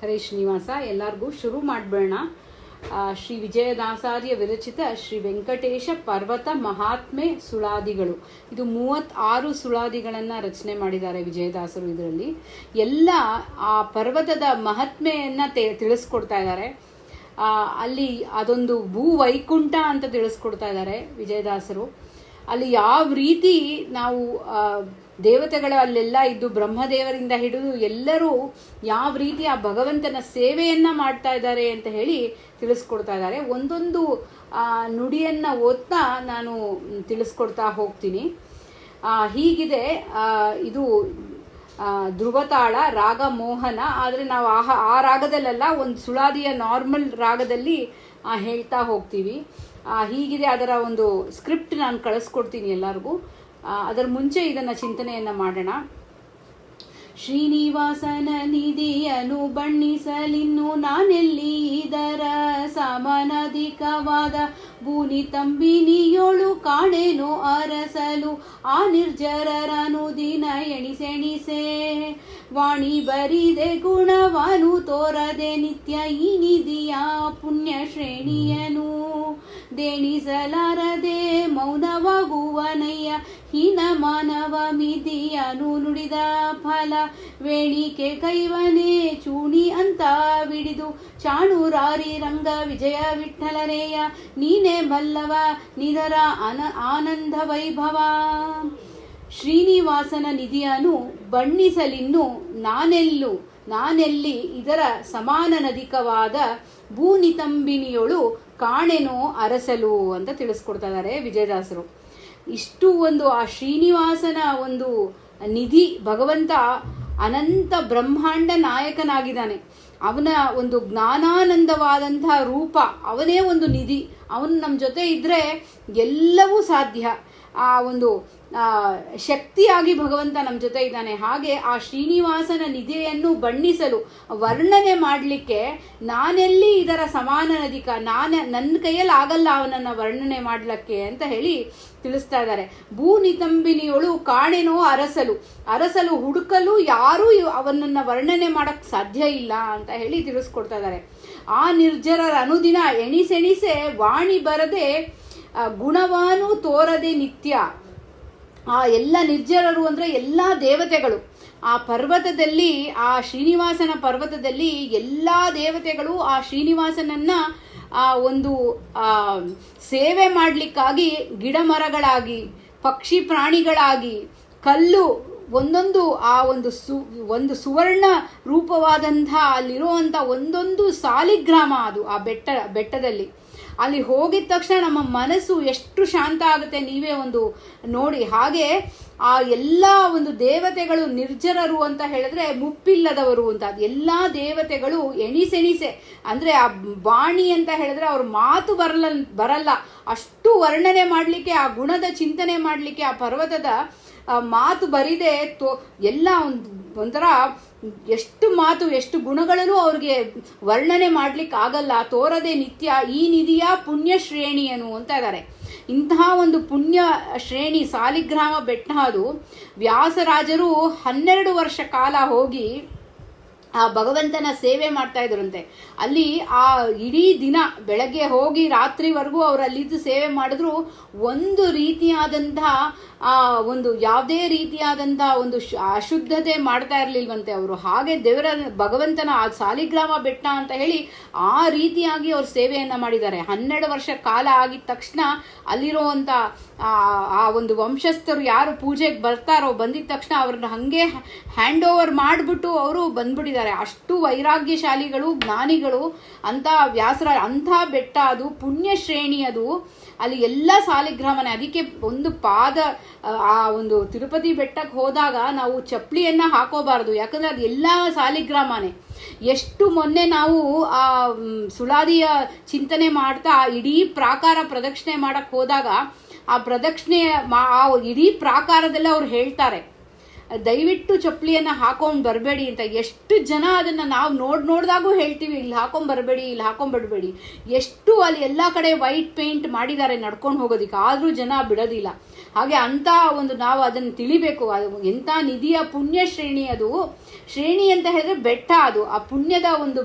ಹರೇ ಶ್ರೀನಿವಾಸ. ಎಲ್ಲರಿಗೂ ಶುರು ಮಾಡಬೇಡ. ಶ್ರೀ ವಿಜಯದಾಸಾರ್ಯ ವಿರಚಿತ ಶ್ರೀ ವೆಂಕಟೇಶ ಪರ್ವತ ಮಹಾತ್ಮೆ ಸುಳಾದಿಗಳು. ಇದು 36 ಸುಳಾದಿಗಳನ್ನು ರಚನೆ ಮಾಡಿದ್ದಾರೆ ವಿಜಯದಾಸರು. ಇದರಲ್ಲಿ ಎಲ್ಲ ಆ ಪರ್ವತದ ಮಹಾತ್ಮೆಯನ್ನು ತಿಳಿಸ್ಕೊಡ್ತಾ ಇದ್ದಾರೆ. ಅಲ್ಲಿ ಅದೊಂದು ಭೂ ವೈಕುಂಠ ಅಂತ ತಿಳಿಸ್ಕೊಡ್ತಾ ಇದ್ದಾರೆ ವಿಜಯದಾಸರು. ಅಲ್ಲಿ ಯಾವ ರೀತಿ ನಾವು ದೇವತೆಗಳು ಅಲ್ಲೆಲ್ಲ ಇದ್ದು ಬ್ರಹ್ಮದೇವರಿಂದ ಹಿಡಿದು ಎಲ್ಲರೂ ಯಾವ ರೀತಿ ಆ ಭಗವಂತನ ಸೇವೆಯನ್ನು ಮಾಡ್ತಾ ಇದ್ದಾರೆ ಅಂತ ಹೇಳಿ ತಿಳಿಸ್ಕೊಡ್ತಾ ಇದ್ದಾರೆ. ಒಂದೊಂದು ನುಡಿಯನ್ನು ಓದ್ತಾ ನಾನು ತಿಳಿಸ್ಕೊಡ್ತಾ ಹೋಗ್ತೀನಿ. ಹೀಗಿದೆ ಇದು ಧ್ರುವತಾಳ ರಾಗ ಮೋಹನ. ಆದರೆ ನಾವು ಆ ರಾಗದಲ್ಲ, ಒಂದು ಸುಳಾದಿಯ ನಾರ್ಮಲ್ ರಾಗದಲ್ಲಿ ಹೇಳ್ತಾ ಹೋಗ್ತೀವಿ. ಹೀಗಿದೆ ಅದರ ಒಂದು ಸ್ಕ್ರಿಪ್ಟ್ ನಾನು ಕಳಿಸ್ಕೊಡ್ತೀನಿ ಎಲ್ಲರಿಗೂ. ಅದರ ಮುಂಚೆ ಇದನ್ನು ಚಿಂತನೆಯನ್ನು ಮಾಡೋಣ. ಶ್ರೀನಿವಾಸನ ನಿಧಿಯನ್ನು ಬಣ್ಣಿಸಲಿನ್ನು ನಾನೆಲ್ಲಿ ಇದರ ಸಮನಧಿಕವಾದ ಭೂನಿ ತಂಬಿನಿಯೋಳು ಕಾಣೆನೋ ಅರಸಲು ಆ ನಿರ್ಜರರನು ದಿನ ಎಣಿಸೆಣಿಸೆ ವಾಣಿ ಬರಿದೆ ಗುಣವಾನು ತೋರದೆ ನಿತ್ಯ ಈ ನಿಧಿಯ ಪುಣ್ಯ ಶ್ರೇಣಿಯನು ದೇಣಿಸಲಾರದೆ ಮೌನವಾಗುವನಯ್ಯ ಹೀನ ಮಾನವ ಮಿದಿಯನು ನುಡಿದ ಫಲ ವೇಣಿಕೆ ಕೈವನೇ ಚೂಣಿ ಅಂತ ಬಿಡಿದು ಚಾಣೂರಾರಿ ರಂಗ ವಿಜಯ ವಿಠ್ಠಲರೇಯ ನೀನೇ ಬಲ್ಲವ ನಿಧರ ಆನಂದ ವೈಭವ. ಶ್ರೀನಿವಾಸನ ನಿಧಿಯನ್ನು ಬಣ್ಣಿಸಲಿನ್ನು ನಾನೆಲ್ಲಿ ಇದರ ಸಮಾನನಧಿಕವಾದ ಭೂನಿತಂಬಿನಿಯೊಳು ಕಾಣೆನೋ ಅರಸಲು ಅಂತ ತಿಳಿಸ್ಕೊಡ್ತಾ ಇದ್ದಾರೆ ವಿಜಯದಾಸರು. ಇಷ್ಟು ಒಂದು ಆ ಶ್ರೀನಿವಾಸನ ಒಂದು ನಿಧಿ, ಭಗವಂತ ಅನಂತ ಬ್ರಹ್ಮಾಂಡ ನಾಯಕನಾಗಿದ್ದಾನೆ. ಅವನ ಒಂದು ಜ್ಞಾನಾನಂದವಾದಂತಹ ರೂಪ, ಅವನೇ ಒಂದು ನಿಧಿ. ಅವನು ನಮ್ಮ ಜೊತೆ ಇದ್ದರೆ ಎಲ್ಲವೂ ಸಾಧ್ಯ. ಆ ಒಂದು ಶಕ್ತಿಯಾಗಿ ಭಗವಂತ ನಮ್ಮ ಜೊತೆ ಇದ್ದಾನೆ. ಹಾಗೆ ಆ ಶ್ರೀನಿವಾಸನ ನಿಧಿಯನ್ನು ಬಣ್ಣಿಸಲು, ವರ್ಣನೆ ಮಾಡಲಿಕ್ಕೆ ನಾನೆಲ್ಲಿ ಇದರ ಸಮಾನನಧಿಕ, ನನ್ನ ಕೈಯಲ್ಲಿ ಆಗಲ್ಲ ಅವನನ್ನು ವರ್ಣನೆ ಮಾಡಲಿಕ್ಕೆ ಅಂತ ಹೇಳಿ ತಿಳಿಸ್ತಾ ಇದ್ದಾರೆ. ಭೂನಿತಂಬಿನಿಯೊಳು ಕಾಣೆನೋ ಅರಸಲು ಹುಡುಕಲು ಯಾರೂ ಅವನನ್ನು ವರ್ಣನೆ ಮಾಡಕ್ಕೆ ಸಾಧ್ಯ ಇಲ್ಲ ಅಂತ ಹೇಳಿ ತಿಳಿಸ್ಕೊಡ್ತಾ ಇದ್ದಾರೆ. ಆ ನಿರ್ಜರರ ಅನುದಿನ ಎಣಿಸೆಣಿಸೆ ವಾಣಿ ಬರದೆ ಗುಣವಾನು ತೋರದೆ ನಿತ್ಯ. ಆ ಎಲ್ಲ ನಿರ್ಜರರು ಅಂದರೆ ಎಲ್ಲ ದೇವತೆಗಳು ಆ ಪರ್ವತದಲ್ಲಿ, ಆ ಶ್ರೀನಿವಾಸನ ಪರ್ವತದಲ್ಲಿ ಎಲ್ಲ ದೇವತೆಗಳು ಆ ಶ್ರೀನಿವಾಸನನ್ನ ಒಂದು ಸೇವೆ ಮಾಡಲಿಕ್ಕಾಗಿ ಗಿಡ ಮರಗಳಾಗಿ, ಪಕ್ಷಿ ಪ್ರಾಣಿಗಳಾಗಿ, ಕಲ್ಲು ಒಂದೊಂದು ಆ ಒಂದು ಸುವರ್ಣ ರೂಪವಾದಂಥ ಅಲ್ಲಿರುವಂಥ ಒಂದೊಂದು ಸಾಲಿಗ್ರಾಮ ಅದು ಆ ಬೆಟ್ಟದಲ್ಲಿ. ಅಲ್ಲಿ ಹೋಗಿದ ತಕ್ಷಣ ನಮ್ಮ ಮನಸ್ಸು ಎಷ್ಟು ಶಾಂತ ಆಗುತ್ತೆ, ನೀವೇ ಒಂದು ನೋಡಿ. ಹಾಗೆ ಆ ಎಲ್ಲ ಒಂದು ದೇವತೆಗಳು ನಿರ್ಜರರು ಅಂತ ಹೇಳಿದ್ರೆ ಮುಪ್ಪಿಲ್ಲದವರು ಅಂತ. ಎಲ್ಲ ದೇವತೆಗಳು ಎಣಿಸೆಣಿಸೆ ಅಂದರೆ ಆ ವಾಣಿ ಅಂತ ಹೇಳಿದ್ರೆ ಅವ್ರ ಮಾತು ಬರಲ್ಲ ಅಷ್ಟು ವರ್ಣನೆ ಮಾಡಲಿಕ್ಕೆ, ಆ ಗುಣದ ಚಿಂತನೆ ಮಾಡಲಿಕ್ಕೆ ಆ ಪರ್ವತದ ಮಾತು ಬರಿದೆ ಎಲ್ಲ ಒಂಥರ ಎಷ್ಟು ಮಾತು, ಎಷ್ಟು ಗುಣಗಳಲ್ಲೂ ಅವ್ರಿಗೆ ವರ್ಣನೆ ಮಾಡ್ಲಿಕ್ಕೆ ಆಗಲ್ಲ. ತೋರದೆ ನಿತ್ಯ ಈ ನಿಧಿಯ ಪುಣ್ಯ ಶ್ರೇಣಿಯನು ಅಂತ ಇದ್ದಾರೆ. ಇಂತಹ ಒಂದು ಪುಣ್ಯ ಶ್ರೇಣಿ ಸಾಲಿಗ್ರಾಮ ಬೆಟ್ಟ ಅದು. ವ್ಯಾಸರಾಜರು 12 ವರ್ಷ ಕಾಲ ಹೋಗಿ ಆ ಭಗವಂತನ ಸೇವೆ ಮಾಡ್ತಾ ಇದ್ರಂತೆ. ಅಲ್ಲಿ ಆ ಇಡೀ ದಿನ ಬೆಳಗ್ಗೆ ಹೋಗಿ ರಾತ್ರಿವರೆಗೂ ಅವರು ಅಲ್ಲಿದ್ದು ಸೇವೆ ಮಾಡಿದ್ರು ಒಂದು ರೀತಿಯಾದಂತಹ ಒಂದು ಯಾವುದೇ ರೀತಿಯಾದಂತಹ ಒಂದು ಅಶುದ್ಧತೆ ಮಾಡ್ತಾ ಇರಲಿಲ್ವಂತೆ ಅವರು. ಹಾಗೆ ಭಗವಂತನ ಆ ಸಾಲಿಗ್ರಾಮ ಬೆಟ್ಟ ಅಂತ ಹೇಳಿ ಆ ರೀತಿಯಾಗಿ ಅವರು ಸೇವೆಯನ್ನು ಮಾಡಿದ್ದಾರೆ. 12 ವರ್ಷ ಕಾಲ ಆಗಿದ ತಕ್ಷಣ ಅಲ್ಲಿರುವಂಥ ಆ ಒಂದು ವಂಶಸ್ಥರು ಯಾರು ಪೂಜೆಗೆ ಬಂದಿದ ತಕ್ಷಣ ಅವ್ರನ್ನ ಹಾಗೆ ಹ್ಯಾಂಡ್ ಓವರ್ ಮಾಡಿಬಿಟ್ಟು ಅವರು ಬಂದ್ಬಿಟ್ಟಿದ್ದಾರೆ. ಅಷ್ಟು ವೈರಾಗ್ಯಶಾಲಿಗಳು, ಜ್ಞಾನಿಗಳು ಅಂತ ಅಂಥ ಬೆಟ್ಟ ಅದು, ಪುಣ್ಯ ಶ್ರೇಣಿ ಅದು. ಅಲ್ಲಿ ಎಲ್ಲ ಸಾಲಿಗ್ರಾಮನೇ. ಅದಕ್ಕೆ ಒಂದು ಆ ಒಂದು ತಿರುಪತಿ ಬೆಟ್ಟಕ್ಕೆ ಹೋದಾಗ ನಾವು ಚಪ್ಪಲಿಯನ್ನು ಹಾಕೋಬಾರ್ದು, ಯಾಕಂದರೆ ಅದು ಎಲ್ಲ ಸಾಲಿಗ್ರಾಮನೇ. ಎಷ್ಟು ಮೊನ್ನೆ ನಾವು ಆ ಸುಳಾದಿಯ ಚಿಂತನೆ ಮಾಡ್ತಾ ಇಡೀ ಪ್ರಾಕಾರ ಪ್ರದಕ್ಷಿಣೆ ಮಾಡಕ್ಕೆ ಹೋದಾಗ ಆ ಪ್ರದಕ್ಷಿಣೆ ಆ ಇಡೀ ಪ್ರಾಕಾರದಲ್ಲೇ ಅವ್ರು ಹೇಳ್ತಾರೆ, ದಯವಿಟ್ಟು ಚಪ್ಪಲಿಯನ್ನು ಹಾಕೊಂಡು ಬರಬೇಡಿ ಅಂತ. ಎಷ್ಟು ಜನ ಅದನ್ನು ನಾವು ನೋಡಿದಾಗೂ ಹೇಳ್ತೀವಿ, ಇಲ್ಲಿ ಹಾಕೊಂಡ್ಬರ್ಬೇಡಿ, ಇಲ್ಲಿ ಹಾಕೊಂಡ್ಬಿಡ್ಬೇಡಿ. ಎಷ್ಟು ಅಲ್ಲಿ ಎಲ್ಲ ಕಡೆ ವೈಟ್ ಪೇಂಟ್ ಮಾಡಿದ್ದಾರೆ ನಡ್ಕೊಂಡು ಹೋಗೋದಕ್ಕೆ, ಆದರೂ ಜನ ಬಿಡೋದಿಲ್ಲ. ಹಾಗೆ ಅಂತ ಒಂದು ನಾವು ಅದನ್ನು ತಿಳಿಬೇಕು. ಅದು ಎಂಥ ನಿಧಿಯ ಪುಣ್ಯ ಶ್ರೇಣಿ, ಅದು ಶ್ರೇಣಿ ಅಂತ ಹೇಳಿದ್ರೆ ಬೆಟ್ಟ, ಅದು ಆ ಪುಣ್ಯದ ಒಂದು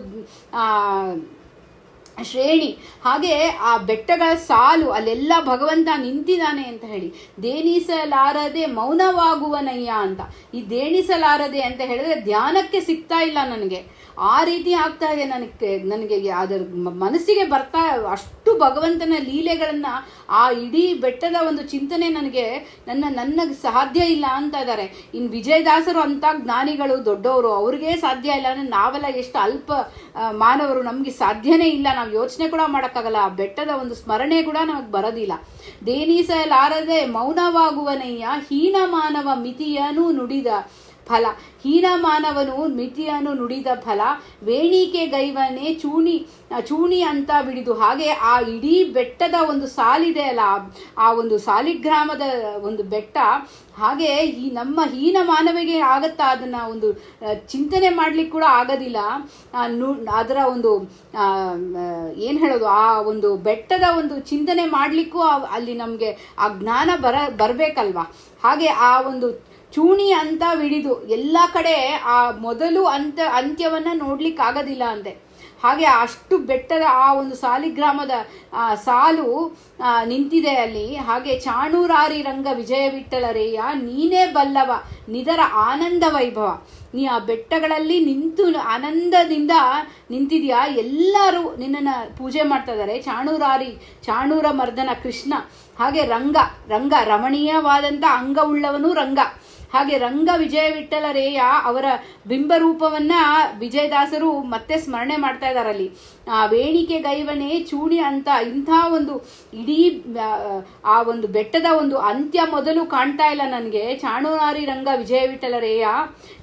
ಶ್ರೇಣಿ. ಹಾಗೆ ಆ ಬೆಟ್ಟಗಳ ಸಾಲು, ಅಲ್ಲೆಲ್ಲ ಭಗವಂತ ನಿಂತಿದ್ದಾನೆ ಅಂತ ಹೇಳಿ. ದೇಣಿಸಲಾರದೆ ಮೌನವಾಗುವನಯ್ಯ ಅಂತ. ಈ ದೇಣಿಸಲಾರದೆ ಅಂತ ಹೇಳಿದ್ರೆ ಧ್ಯಾನಕ್ಕೆ ಸಿಗ್ತಾ ಇಲ್ಲ ನನಗೆ, ಆ ರೀತಿ ಆಗ್ತಾ ಇದೆ ನನಗೆ ಅದರ ಮನಸ್ಸಿಗೆ ಬರ್ತಾ, ಅಷ್ಟು ಭಗವಂತನ ಲೀಲೆಗಳನ್ನ, ಆ ಇಡೀ ಬೆಟ್ಟದ ಒಂದು ಚಿಂತನೆ ನನಗೆ ಸಾಧ್ಯ ಇಲ್ಲ ಅಂತ ಇದ್ದಾರೆ. ಇನ್ನು ವಿಜಯದಾಸರು ಅಂತ ಜ್ಞಾನಿಗಳು ದೊಡ್ಡವರು, ಅವ್ರಿಗೆ ಸಾಧ್ಯ ಇಲ್ಲ ಅಂದ್ರೆ ನಾವೆಲ್ಲ ಎಷ್ಟು ಅಲ್ಪ ಮಾನವರು, ನಮ್ಗೆ ಸಾಧ್ಯನೇ ಇಲ್ಲ, ನಾವು ಯೋಚನೆ ಕೂಡ ಮಾಡೋಕ್ಕಾಗಲ್ಲ. ಆ ಬೆಟ್ಟದ ಒಂದು ಸ್ಮರಣೆ ಕೂಡ ನಮಗೆ ಬರೋದಿಲ್ಲ. ದೇಣಿಸಲಾರದೆ ಮೌನವಾಗುವನಯ್ಯ ಹೀನ ಮಾನವ ಮಿತಿಯನು ನುಡಿದ ಫಲ. ಹೀನ ಮಾನವನು ಮಿತಿಯನ್ನು ನುಡಿದ ಫಲ. ವೇಣಿಕೆ ಗೈವನೆ ಚೂಣಿ ಅಂತ ಬಿಡಿದು. ಹಾಗೆ ಆ ಇಡೀ ಬೆಟ್ಟದ ಒಂದು ಸಾಲಿದೆ ಅಲ್ಲ, ಆ ಒಂದು ಸಾಲಿಗ್ರಾಮದ ಒಂದು ಬೆಟ್ಟ, ಹಾಗೆ ಈ ನಮ್ಮ ಹೀನ ಮಾನವಿಗೆ ಆಗತ್ತಾ ಅದನ್ನ ಒಂದು ಚಿಂತನೆ ಮಾಡ್ಲಿಕ್ಕೆ ಕೂಡ ಆಗೋದಿಲ್ಲ. ಅದರ ಒಂದು ಏನು ಹೇಳೋದು, ಆ ಒಂದು ಬೆಟ್ಟದ ಒಂದು ಚಿಂತನೆ ಮಾಡ್ಲಿಕ್ಕೂ ಅಲ್ಲಿ ನಮಗೆ ಆ ಜ್ಞಾನ ಬರಬೇಕಲ್ವಾ. ಹಾಗೆ ಆ ಒಂದು ಚೂಣಿ ಅಂತ ವಿಡಿದು ಎಲ್ಲ ಕಡೆ ಆ ಮೊದಲು ಅಂತ್ಯವನ್ನ ನೋಡ್ಲಿಕ್ಕೆ ಆಗೋದಿಲ್ಲ ಅಂತೆ. ಹಾಗೆ ಅಷ್ಟು ಬೆಟ್ಟದ ಆ ಒಂದು ಸಾಲಿಗ್ರಾಮದ ಸಾಲು ನಿಂತಿದೆ ಅಲ್ಲಿ. ಹಾಗೆ ಚಾಣೂರಾರಿ ರಂಗ ವಿಜಯ ವಿಠಲರೇಯ ನೀನೇ ಬಲ್ಲವ ನಿದರ ಆನಂದ ವೈಭವ. ನೀ ಆ ಬೆಟ್ಟಗಳಲ್ಲಿ ನಿಂತು ಆನಂದದಿಂದ ನಿಂತಿದ್ಯಾ, ಎಲ್ಲರೂ ನಿನ್ನನ್ನು ಪೂಜೆ ಮಾಡ್ತಾ ಇದ್ದಾರೆ. ಚಾಣೂರ ಮರ್ದನ ಕೃಷ್ಣ. ಹಾಗೆ ರಂಗ ರಮಣೀಯವಾದಂಥ ಅಂಗವುಳ್ಳವನು ರಂಗ. ಹಾಗೆ ರಂಗ ವಿಜಯ ವಿಠಲರೇಯ ಅವರ ಬಿಂಬರೂಪವನ್ನ ವಿಜಯದಾಸರು ಮತ್ತೆ ಸ್ಮರಣೆ ಮಾಡ್ತಾ ಇದ್ದಾರೆ ಅಲ್ಲಿ. ವೇಣಿಕೆ ಗೈವನೆ ಚೂಣಿ ಅಂತ ಇಂಥ ಒಂದು ಇಡೀ ಆ ಒಂದು ಬೆಟ್ಟದ ಒಂದು ಅಂತ್ಯ ಮೊದಲು ಕಾಣ್ತಾ ಇಲ್ಲ ನನಗೆ. ಚಾಣೂರಾರಿ ರಂಗ ವಿಜಯ ವಿಠಲರೇಯ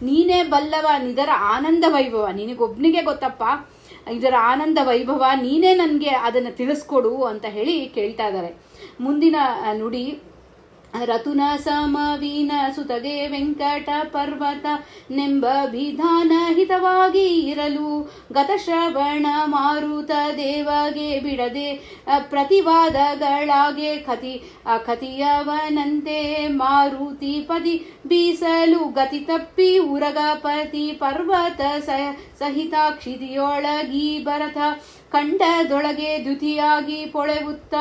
ನೀನೇ ಬಲ್ಲವ ನಿದರ ಆನಂದ ವೈಭವ. ನಿನಗೊಬ್ನಿಗೆ ಗೊತ್ತಪ್ಪ ಇದರ ಆನಂದ ವೈಭವ, ನೀನೇ ನನಗೆ ಅದನ್ನು ತಿಳಿಸ್ಕೊಡು ಅಂತ ಹೇಳಿ ಕೇಳ್ತಾ ಇದ್ದಾರೆ. ಮುಂದಿನ ನುಡಿ ರತುನ ಸಮವೀನ ಸುತಗೆ ವೆಂಕಟ ಪರ್ವತ ನೆಂಬ ವಿಧಾನ ಹಿತವಾಗಿ ಇರಲು ಗತಶ್ರವಣ ಮಾರುತ ದೇವಗೆ ಬಿಡದೆ ಪ್ರತಿವಾದಗಳಾಗೆ ಕತಿಯವನಂತೆ ಮಾರುತಿ ಪದಿ ಬೀಸಲು ಗತಿ ತಪ್ಪಿ ಉರಗಪತಿ ಪರ್ವತ ಸಹಿತ ಕ್ಷಿತಿಯೊಳಗಿ ಭರತ ಕಂಠದೊಳಗೆ ದ್ಯುತಿಯಾಗಿ ಪೊಳೆವುತ್ತ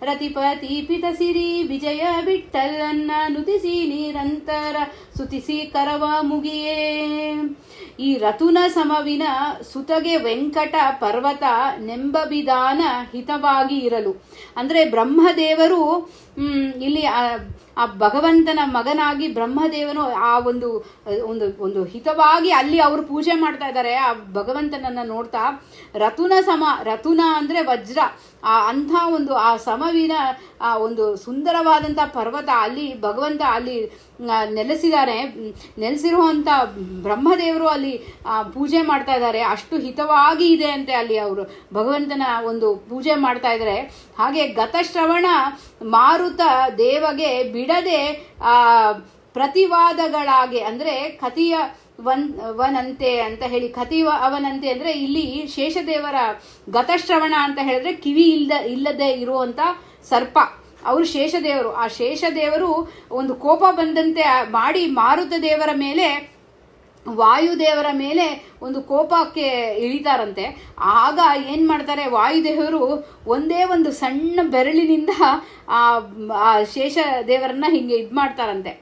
ರತಿಪತಿ ಪಿತಸಿರಿ ವಿಜಯ ವಿಠಲನ್ನ ನುತಿಸಿ ನಿರಂತರ ಸುತಿಸಿ ಕರವ ಮುಗಿಯೇ. ಈ ರತುನ ಸಮವಿನ ಸುತಗೆ ವೆಂಕಟ ಪರ್ವತ ನೆಂಬಬಿಧಾನ ಹಿತವಾಗಿ ಇರಲು ಅಂದ್ರೆ ಬ್ರಹ್ಮದೇವರು ಇಲ್ಲಿ ಆ ಭಗವಂತನ ಮಗನಾಗಿ ಬ್ರಹ್ಮದೇವನು ಆ ಒಂದು ಒಂದು ಒಂದು ಹಿತವಾಗಿ ಅಲ್ಲಿ ಅವರು ಪೂಜೆ ಮಾಡ್ತಾ ಇದ್ದಾರೆ ಆ ಭಗವಂತನನ್ನ ನೋಡ್ತಾ. ರತುನ ಅಂದ್ರೆ ವಜ್ರ, ಅಂಥ ಒಂದು ಆ ಸಮವಿನ ಆ ಒಂದು ಸುಂದರವಾದಂಥ ಪರ್ವತ, ಅಲ್ಲಿ ಭಗವಂತ ಅಲ್ಲಿ ನೆಲೆಸಿರುವಂಥ ಬ್ರಹ್ಮದೇವರು ಅಲ್ಲಿ ಪೂಜೆ ಮಾಡ್ತಾ ಇದ್ದಾರೆ. ಅಷ್ಟು ಹಿತವಾಗಿ ಇದೆ ಅಂತೆ ಅಲ್ಲಿ ಅವರು ಭಗವಂತನ ಒಂದು ಪೂಜೆ ಮಾಡ್ತಾ ಇದ್ದಾರೆ. ಹಾಗೆ ಗತಶ್ರವಣ ಮಾರುತ ದೇವಗೆ ಬಿಡದೆ ಪ್ರತಿವಾದಗಳಾಗೆ ಅಂದ್ರೆ ವನಂತೆ ಅಂತ ಹೇಳಿ ಅವನಂತೆ ಅಂದ್ರೆ ಇಲ್ಲಿ ಶೇಷದೇವರ ಗತಶ್ರವಣ ಅಂತ ಹೇಳಿದ್ರೆ ಕಿವಿ ಇಲ್ಲದೆ ಇರುವಂತ ಸರ್ಪ, ಅವರು ಶೇಷದೇವರು. ಆ ಶೇಷದೇವರು ಒಂದು ಕೋಪ ಬಂದಂತೆ ಮಾಡಿ ಮಾರುತ ದೇವರ ಮೇಲೆ ವಾಯುದೇವರ ಮೇಲೆ ಒಂದು ಕೋಪಕ್ಕೆ ಇಳಿತಾರಂತೆ. ಆಗ ಏನ್ ಮಾಡ್ತಾರೆ, ವಾಯುದೇವರು ಒಂದೇ ಒಂದು ಸಣ್ಣ ಬೆರಳಿನಿಂದ ಆ ಶೇಷ ದೇವರನ್ನ ಹಿಂಗೆ ಮಾಡ್ತಾರಂತೆ.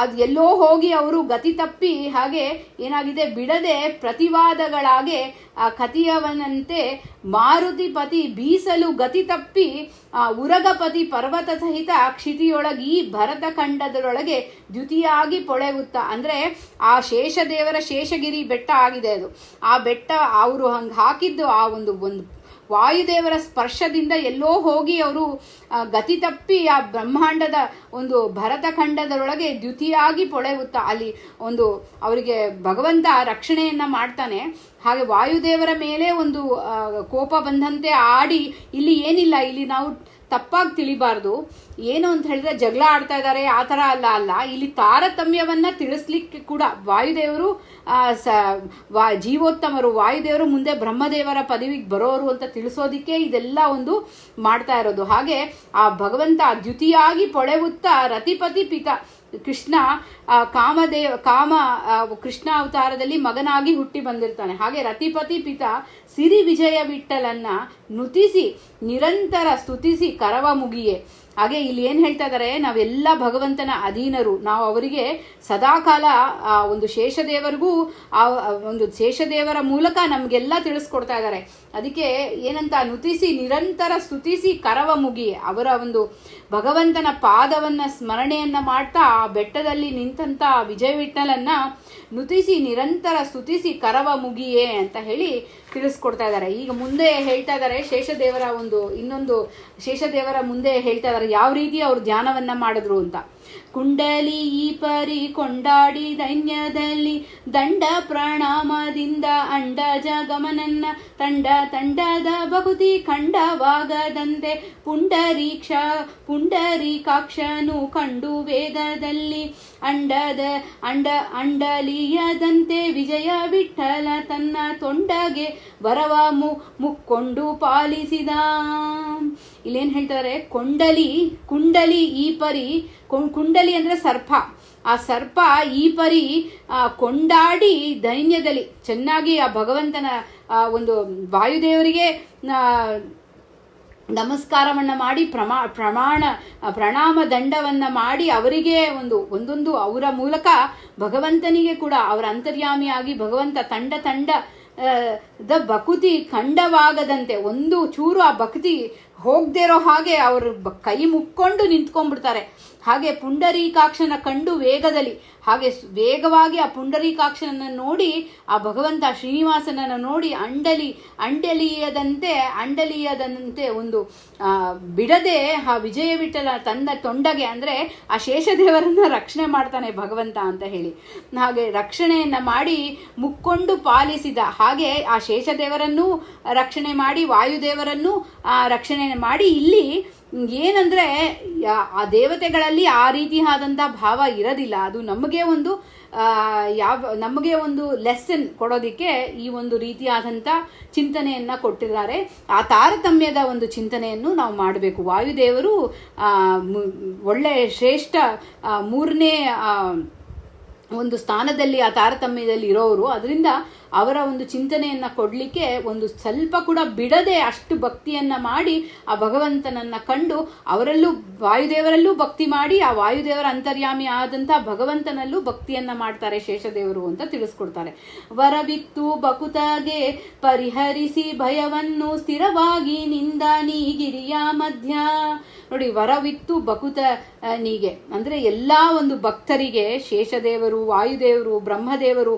ಅದು ಎಲ್ಲೋ ಹೋಗಿ ಅವರು ಗತಿ ತಪ್ಪಿ ಹಾಗೆ ಏನಾಗಿದೆ ಬಿಡದೆ ಪ್ರತಿವಾದಗಳಾಗೆ ಆ ಕತಿಯವನಂತೆ ಮಾರುತಿಪತಿ ಬೀಸಲು ಗತಿ ತಪ್ಪಿ ಉರಗಪತಿ ಪರ್ವತ ಸಹಿತ ಕ್ಷಿತಿಯೊಳಗಿ ಭರತ ಖಂಡದೊಳಗೆ ದ್ಯುತಿಯಾಗಿ ಪೊಳೆವುತ್ತ ಅಂದ್ರೆ ಆ ಶೇಷದೇವರ ಶೇಷಗಿರಿ ಬೆಟ್ಟ ಆಗಿದೆ ಅದು. ಆ ಬೆಟ್ಟ ಅವರು ಹಂಗೆ ಹಾಕಿದ್ದು ಆ ಒಂದು ವಾಯುದೇವರ ಸ್ಪರ್ಶದಿಂದ ಎಲ್ಲೋ ಹೋಗಿ ಅವರು ಗತಿ ತಪ್ಪಿ ಆ ಬ್ರಹ್ಮಾಂಡದ ಒಂದು ಭರತಖಂಡದೊಳಗೆ ದ್ಯುತಿಯಾಗಿ ಪೊಳೆಯುತ್ತ ಅಲ್ಲಿ ಒಂದು ಅವರಿಗೆ ಭಗವಂತ ರಕ್ಷಣೆಯನ್ನ ಮಾಡ್ತಾನೆ. ಹಾಗೆ ವಾಯುದೇವರ ಮೇಲೆ ಒಂದು ಕೋಪ ಬಂದಂತೆ ಆಡಿ ಇಲ್ಲಿ ಏನಿಲ್ಲ, ಇಲ್ಲಿ ನಾವು ತಪ್ಪಾಗಿ ತಿಳಿಬಾರ್ದು. ಏನು ಅಂತ ಹೇಳಿದ್ರೆ ಜಗಳ ಆಡ್ತಾ ಇದ್ದಾರೆ ಆ ಥರ ಅಲ್ಲ. ಇಲ್ಲಿ ತಾರತಮ್ಯವನ್ನ ತಿಳಿಸ್ಲಿಕ್ಕೆ ಕೂಡ ವಾಯುದೇವರು ಜೀವೋತ್ತಮರು, ವಾಯುದೇವರು ಮುಂದೆ ಬ್ರಹ್ಮದೇವರ ಪದವಿಗೆ ಬರೋರು ಅಂತ ತಿಳಿಸೋದಿಕ್ಕೆ ಇದೆಲ್ಲ ಒಂದು ಮಾಡ್ತಾ ಇರೋದು. ಹಾಗೆ ಆ ಭಗವಂತ ದ್ಯುತಿಯಾಗಿ ಪೊಳೆವುತ್ತಾ ರತಿಪತಿ ಪಿತ ಕೃಷ್ಣ ಕೃಷ್ಣ ಅವತಾರದಲ್ಲಿ ಮಗನಾಗಿ ಹುಟ್ಟಿ ಬಂದಿರ್ತಾನೆ. ಹಾಗೆ ರತಿಪತಿ ಪಿತ ಸಿರಿ ವಿಜಯ ವಿಠಲನ್ನ ನುತಿಸಿ ನಿರಂತರ ಸ್ತುತಿಸಿ ಕರವ ಮುಗಿಯೇ. ಹಾಗೆ ಇಲ್ಲಿ ಏನ್ ಹೇಳ್ತಾ ಇದ್ದಾರೆ, ನಾವೆಲ್ಲ ಭಗವಂತನ ಅಧೀನರು, ನಾವು ಅವರಿಗೆ ಸದಾಕಾಲ ಒಂದು ಶೇಷದೇವರಿಗೂ ಒಂದು ಶೇಷದೇವರ ಮೂಲಕ ನಮ್ಗೆಲ್ಲ ತಿಳಿಸ್ಕೊಡ್ತಾ ಇದ್ದಾರೆ. ಅದಕ್ಕೆ ಏನಂತ ನುತಿಸಿ ನಿರಂತರ ಸ್ತುತಿಸಿ ಕರವ ಮುಗಿಯೇ, ಅವರ ಒಂದು ಭಗವಂತನ ಪಾದವನ್ನ ಸ್ಮರಣೆಯನ್ನ ಮಾಡ್ತಾ ಆ ಬೆಟ್ಟದಲ್ಲಿ ನಿಂತಂತ ವಿಜಯ ವಿಠಲನ್ನ ನುತಿಸಿ ನಿರಂತರ ಸ್ತುತಿಸಿ ಕರವ ಮುಗಿಯೇ ಅಂತ ಹೇಳಿ ತಿಳಿಸ್ಕೊಡ್ತಾ ಇದ್ದಾರೆ. ಈಗ ಮುಂದೆ ಹೇಳ್ತಾ ಇದ್ದಾರೆ ಶೇಷದೇವರ ಇನ್ನೊಂದು ಶೇಷದೇವರ ಮುಂದೆ ಹೇಳ್ತಾ ಇದ್ದಾರೆ ಯಾವ ರೀತಿ ಅವರು ಧ್ಯಾನವನ್ನ ಮಾಡಿದ್ರು ಅಂತ. ಕುಂಡಲಿ ಈ ಪರಿ ಕೊಂಡಾಡಿ ದೈನ್ಯದಲ್ಲಿ ದಂಡ ಪ್ರಣಾಮದಿಂದ ಅಂಡಜ ಗಮನನ್ನ ತಂಡದ ಬಹುತಿ ಖಂಡವಾಗದಂತೆ ಪುಂಡರೀಕಾಕ್ಷನು ಕಂಡು ವೇಗದಲ್ಲಿ ಅಂಡಲಿಯದಂತೆ ವಿಜಯ ವಿಠಲ ತನ್ನ ತೊಂಡಗೆ ವರವ ಮುಕ್ಕೊಂಡು ಪಾಲಿಸಿದ. ಇಲ್ಲೇನ್ ಹೇಳ್ತಾರೆ, ಕುಂಡಲಿ ಈ ಪರಿ, ಕುಂಡಲಿ ಅಂದ್ರೆ ಸರ್ಪ, ಆ ಸರ್ಪ ಈ ಪರಿ ಕೊಂಡಾಡಿ ದೈನ್ಯದಲ್ಲಿ ಚೆನ್ನಾಗಿ ಆ ಭಗವಂತನ ಒಂದು ವಾಯುದೇವರಿಗೆ ನಮಸ್ಕಾರವನ್ನ ಮಾಡಿ ಪ್ರಣಾಮ ದಂಡವನ್ನ ಮಾಡಿ ಅವರಿಗೆ ಒಂದೊಂದು ಅವರ ಮೂಲಕ ಭಗವಂತನಿಗೆ ಕೂಡ ಅವರ ಅಂತರ್ಯಾಮಿಯಾಗಿ ಭಗವಂತ ತಂಡ ಭಕುತಿ ಖಂಡವಾಗದಂತೆ ಒಂದು ಚೂರು ಆ ಭಕ್ತಿ ಹೋಗದೇ ಇರೋ ಹಾಗೆ ಅವರು ಕೈ ಮುಕ್ಕೊಂಡು ನಿಂತ್ಕೊಂಡ್ಬಿಡ್ತಾರೆ. ಹಾಗೆ ಪುಂಡರೀಕಾಕ್ಷನ ಕಂಡು ವೇಗದಲ್ಲಿ, ಹಾಗೆ ವೇಗವಾಗಿ ಆ ಪುಂಡರೀಕಾಕ್ಷನನ್ನ ನೋಡಿ ಆ ಭಗವಂತ ಶ್ರೀನಿವಾಸನನ್ನು ನೋಡಿ ಅಂಡಲಿಯದಂತೆ ಒಂದು ಬಿಡದೆ ಆ ವಿಜಯ ವಿಠಲ ತಂದ ತೊಂಡಗೆ, ಅಂದ್ರೆ ಆ ಶೇಷದೇವರನ್ನ ರಕ್ಷಣೆ ಮಾಡ್ತಾನೆ ಭಗವಂತ ಅಂತ ಹೇಳಿ. ಹಾಗೆ ರಕ್ಷಣೆಯನ್ನ ಮಾಡಿ ಮುಕ್ಕೊಂಡು ಪಾಲಿಸಿದ. ಹಾಗೆ ಆ ಶೇಷದೇವರನ್ನು ರಕ್ಷಣೆ ಮಾಡಿ ವಾಯುದೇವರನ್ನು ರಕ್ಷಣೆ ಮಾಡಿ ಇಲ್ಲಿ ಏನಂದ್ರೆ ಆ ದೇವತೆಗಳಲ್ಲಿ ಆ ರೀತಿಯಾದಂತಹ ಭಾವ ಇರೋದಿಲ್ಲ. ಅದು ನಮಗೆ ಒಂದು ಲೆಸನ್ ಕೊಡೋದಿಕ್ಕೆ ಈ ಒಂದು ರೀತಿಯಾದಂಥ ಚಿಂತನೆಯನ್ನ ಕೊಟ್ಟಿದ್ದಾರೆ. ಆ ತಾರತಮ್ಯದ ಒಂದು ಚಿಂತನೆಯನ್ನು ನಾವು ಮಾಡಬೇಕು. ವಾಯುದೇವರು ಒಳ್ಳೆ ಶ್ರೇಷ್ಠ ಮೂರನೇ ಒಂದು ಸ್ಥಾನದಲ್ಲಿ ಆ ತಾರತಮ್ಯದಲ್ಲಿ ಇರೋರು. ಅದರಿಂದ ಅವರ ಒಂದು ಚಿಂತನೆಯನ್ನ ಕೊಡ್ಲಿಕ್ಕೆ ಒಂದು ಸ್ವಲ್ಪ ಕೂಡ ಬಿಡದೆ ಅಷ್ಟು ಭಕ್ತಿಯನ್ನ ಮಾಡಿ ಆ ಭಗವಂತನನ್ನ ಕಂಡು ಅವರಲ್ಲೂ ವಾಯುದೇವರಲ್ಲೂ ಭಕ್ತಿ ಮಾಡಿ ಆ ವಾಯುದೇವರ ಅಂತರ್ಯಾಮಿ ಆದಂತಹ ಭಗವಂತನಲ್ಲೂ ಭಕ್ತಿಯನ್ನ ಮಾಡ್ತಾರೆ ಶೇಷದೇವರು ಅಂತ ತಿಳಿಸ್ಕೊಡ್ತಾರೆ. ವರವಿತ್ತು ಬಕುತಗೆ ಪರಿಹರಿಸಿ ಭಯವನ್ನು ಸ್ಥಿರವಾಗಿ ನಿಂದ ನೀಗಿರಿಯ ಮಧ್ಯ. ನೋಡಿ, ವರವಿತ್ತು ಬಕುತನಿಗೆ ಅಂದ್ರೆ ಎಲ್ಲಾ ಒಂದು ಭಕ್ತರಿಗೆ ಶೇಷದೇವರು, ವಾಯುದೇವರು, ಬ್ರಹ್ಮದೇವರು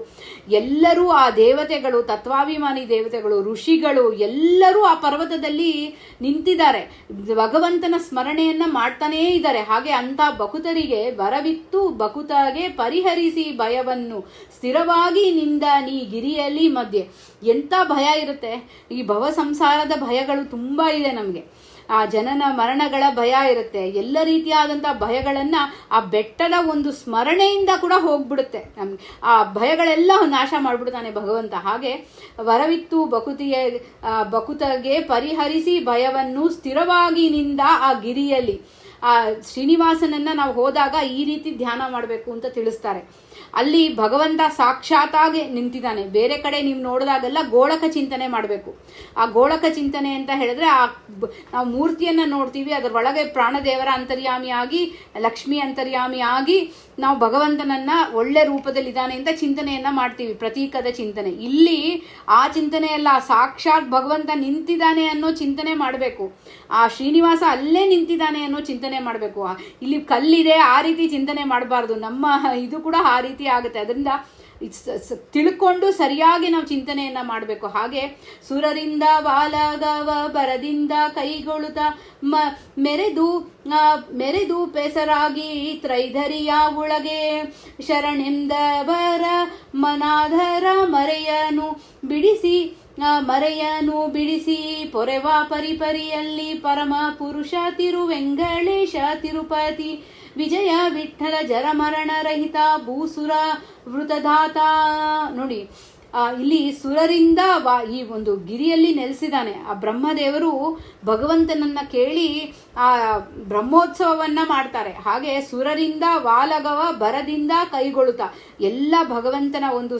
ಎಲ್ಲರೂ ಆ ದೇವತೆಗಳು, ತತ್ವಾಭಿಮಾನಿ ದೇವತೆಗಳು, ಋಷಿಗಳು ಎಲ್ಲರೂ ಆ ಪರ್ವತದಲ್ಲಿ ನಿಂತಿದ್ದಾರೆ, ಭಗವಂತನ ಸ್ಮರಣೆಯನ್ನ ಮಾಡ್ತಾನೇ ಇದ್ದಾರೆ. ಹಾಗೆ ಅಂತ ಬಕುತರಿಗೆ ವರವಿತ್ತು ಬಕುತಗೆ ಪರಿಹರಿಸಿ ಭಯವನ್ನು ಸ್ಥಿರವಾಗಿ ನಿಂದ ನೀ ಗಿರಿಯಲ್ಲಿ ಮಧ್ಯೆ. ಎಂತ ಭಯ ಇರುತ್ತೆ, ಈ ಭವ ಸಂಸಾರದ ಭಯಗಳು ತುಂಬಾ ಇದೆ ನಮಗೆ. ಆ ಜನನ ಮರಣಗಳ ಭಯ ಇರುತ್ತೆ, ಎಲ್ಲ ರೀತಿಯಾದಂತಹ ಭಯಗಳನ್ನ ಆ ಬೆಟ್ಟದ ಒಂದು ಸ್ಮರಣೆಯಿಂದ ಕೂಡ ಹೋಗ್ಬಿಡುತ್ತೆ ನಮ್ಗೆ. ಆ ಭಯಗಳೆಲ್ಲ ನಾಶ ಮಾಡ್ಬಿಡ್ತಾನೆ ಭಗವಂತ. ಹಾಗೆ ವರವಿತ್ತು ಬಕುತಗೆ ಪರಿಹರಿಸಿ ಭಯವನ್ನು ಸ್ಥಿರವಾಗಿ ನಿಂದ ಆ ಗಿರಿಯಲ್ಲಿ. ಆ ಶ್ರೀನಿವಾಸನನ್ನ ನಾವು ಹೋದಾಗ ಈ ರೀತಿ ಧ್ಯಾನ ಮಾಡಬೇಕು ಅಂತ ತಿಳಿಸ್ತಾರೆ. ಅಲ್ಲಿ ಭಗವಂತ ಸಾಕ್ಷಾತ್ತಾಗಿ ನಿಂತಿದ್ದಾನೆ. ಬೇರೆ ಕಡೆ ನೀವು ನೋಡಿದಾಗೆಲ್ಲ ಗೋಳಕ ಚಿಂತನೆ ಮಾಡಬೇಕು. ಆ ಗೋಳಕ ಚಿಂತನೆ ಅಂತ ಹೇಳಿದ್ರೆ ನಾವು ಮೂರ್ತಿಯನ್ನ ನೋಡ್ತೀವಿ, ಅದರ ಒಳಗೆ ಪ್ರಾಣದೇವರ ಅಂತರ್ಯಾಮಿಯಾಗಿ, ಲಕ್ಷ್ಮಿ ಅಂತರ್ಯಾಮಿಯಾಗಿ ನಾವು ಭಗವಂತನನ್ನ ಒಳ್ಳೆ ರೂಪದಲ್ಲಿದ್ದಾನೆ ಅಂತ ಚಿಂತನೆಯನ್ನ ಮಾಡ್ತೀವಿ, ಪ್ರತೀಕದ ಚಿಂತನೆ. ಇಲ್ಲಿ ಆ ಚಿಂತನೆ ಎಲ್ಲ ಸಾಕ್ಷಾತ್ ಭಗವಂತ ನಿಂತಿದ್ದಾನೆ ಅನ್ನೋ ಚಿಂತನೆ ಮಾಡಬೇಕು. ಆ ಶ್ರೀನಿವಾಸ ಅಲ್ಲೇ ನಿಂತಿದ್ದಾನೆ ಅನ್ನೋ ಚಿಂತನೆ ಮಾಡಬೇಕು. ಇಲ್ಲಿ ಕಲ್ಲಿದೆ ಆ ರೀತಿ ಚಿಂತನೆ ಮಾಡಬಾರ್ದು. ನಮ್ಮ ಇದು ಕೂಡ ಆ ರೀತಿ ಆಗುತ್ತೆ. ಅದರಿಂದ ತಿಳ್ಕೊಂಡು ಸರಿಯಾಗಿ ನಾವು ಚಿಂತನೆಯನ್ನ ಮಾಡಬೇಕು. ಹಾಗೆ ಸುರರಿಂದ ಬಾಲಗವ ಬರದಿಂದ ಕೈಗೊಳ್ಳುತ್ತ ಮೆರೆದು ಪೆಸರಾಗಿ ತ್ರೈಧರಿಯ ಒಳಗೆ ಶರಣೆಂದವರ ಮನಾಧರ ಮರೆಯನು ಮರೆಯನು ಬಿಡಿಸಿ ಪೊರೆವ ಪರಿಪರಿಯಲ್ಲಿ ಪರಮ ಪುರುಷ ತಿರುವೆಂಗಳೇಶ ತಿರುಪತಿ ವಿಜಯ ವಿಠ್ಠಲ ಜರಮರಣ ರಹಿತ ಭೂಸುರ ವೃತಧಾತ. ನೋಡಿ, ಇಲ್ಲಿ ಸುರರಿಂದ ಈ ಒಂದು ಗಿರಿಯಲ್ಲಿ ನೆಲೆಸಿದ್ದಾನೆ. ಆ ಬ್ರಹ್ಮದೇವರು ಭಗವಂತನನ್ನ ಕೇಳಿ ಆ ಬ್ರಹ್ಮೋತ್ಸವವನ್ನ ಮಾಡ್ತಾರೆ. ಹಾಗೆ ಸುರರಿಂದ ವಾಲಗವ ಬರದಿಂದ ಕೈಗೊಳ್ಳುತ್ತಾ ಎಲ್ಲ ಭಗವಂತನ ಒಂದು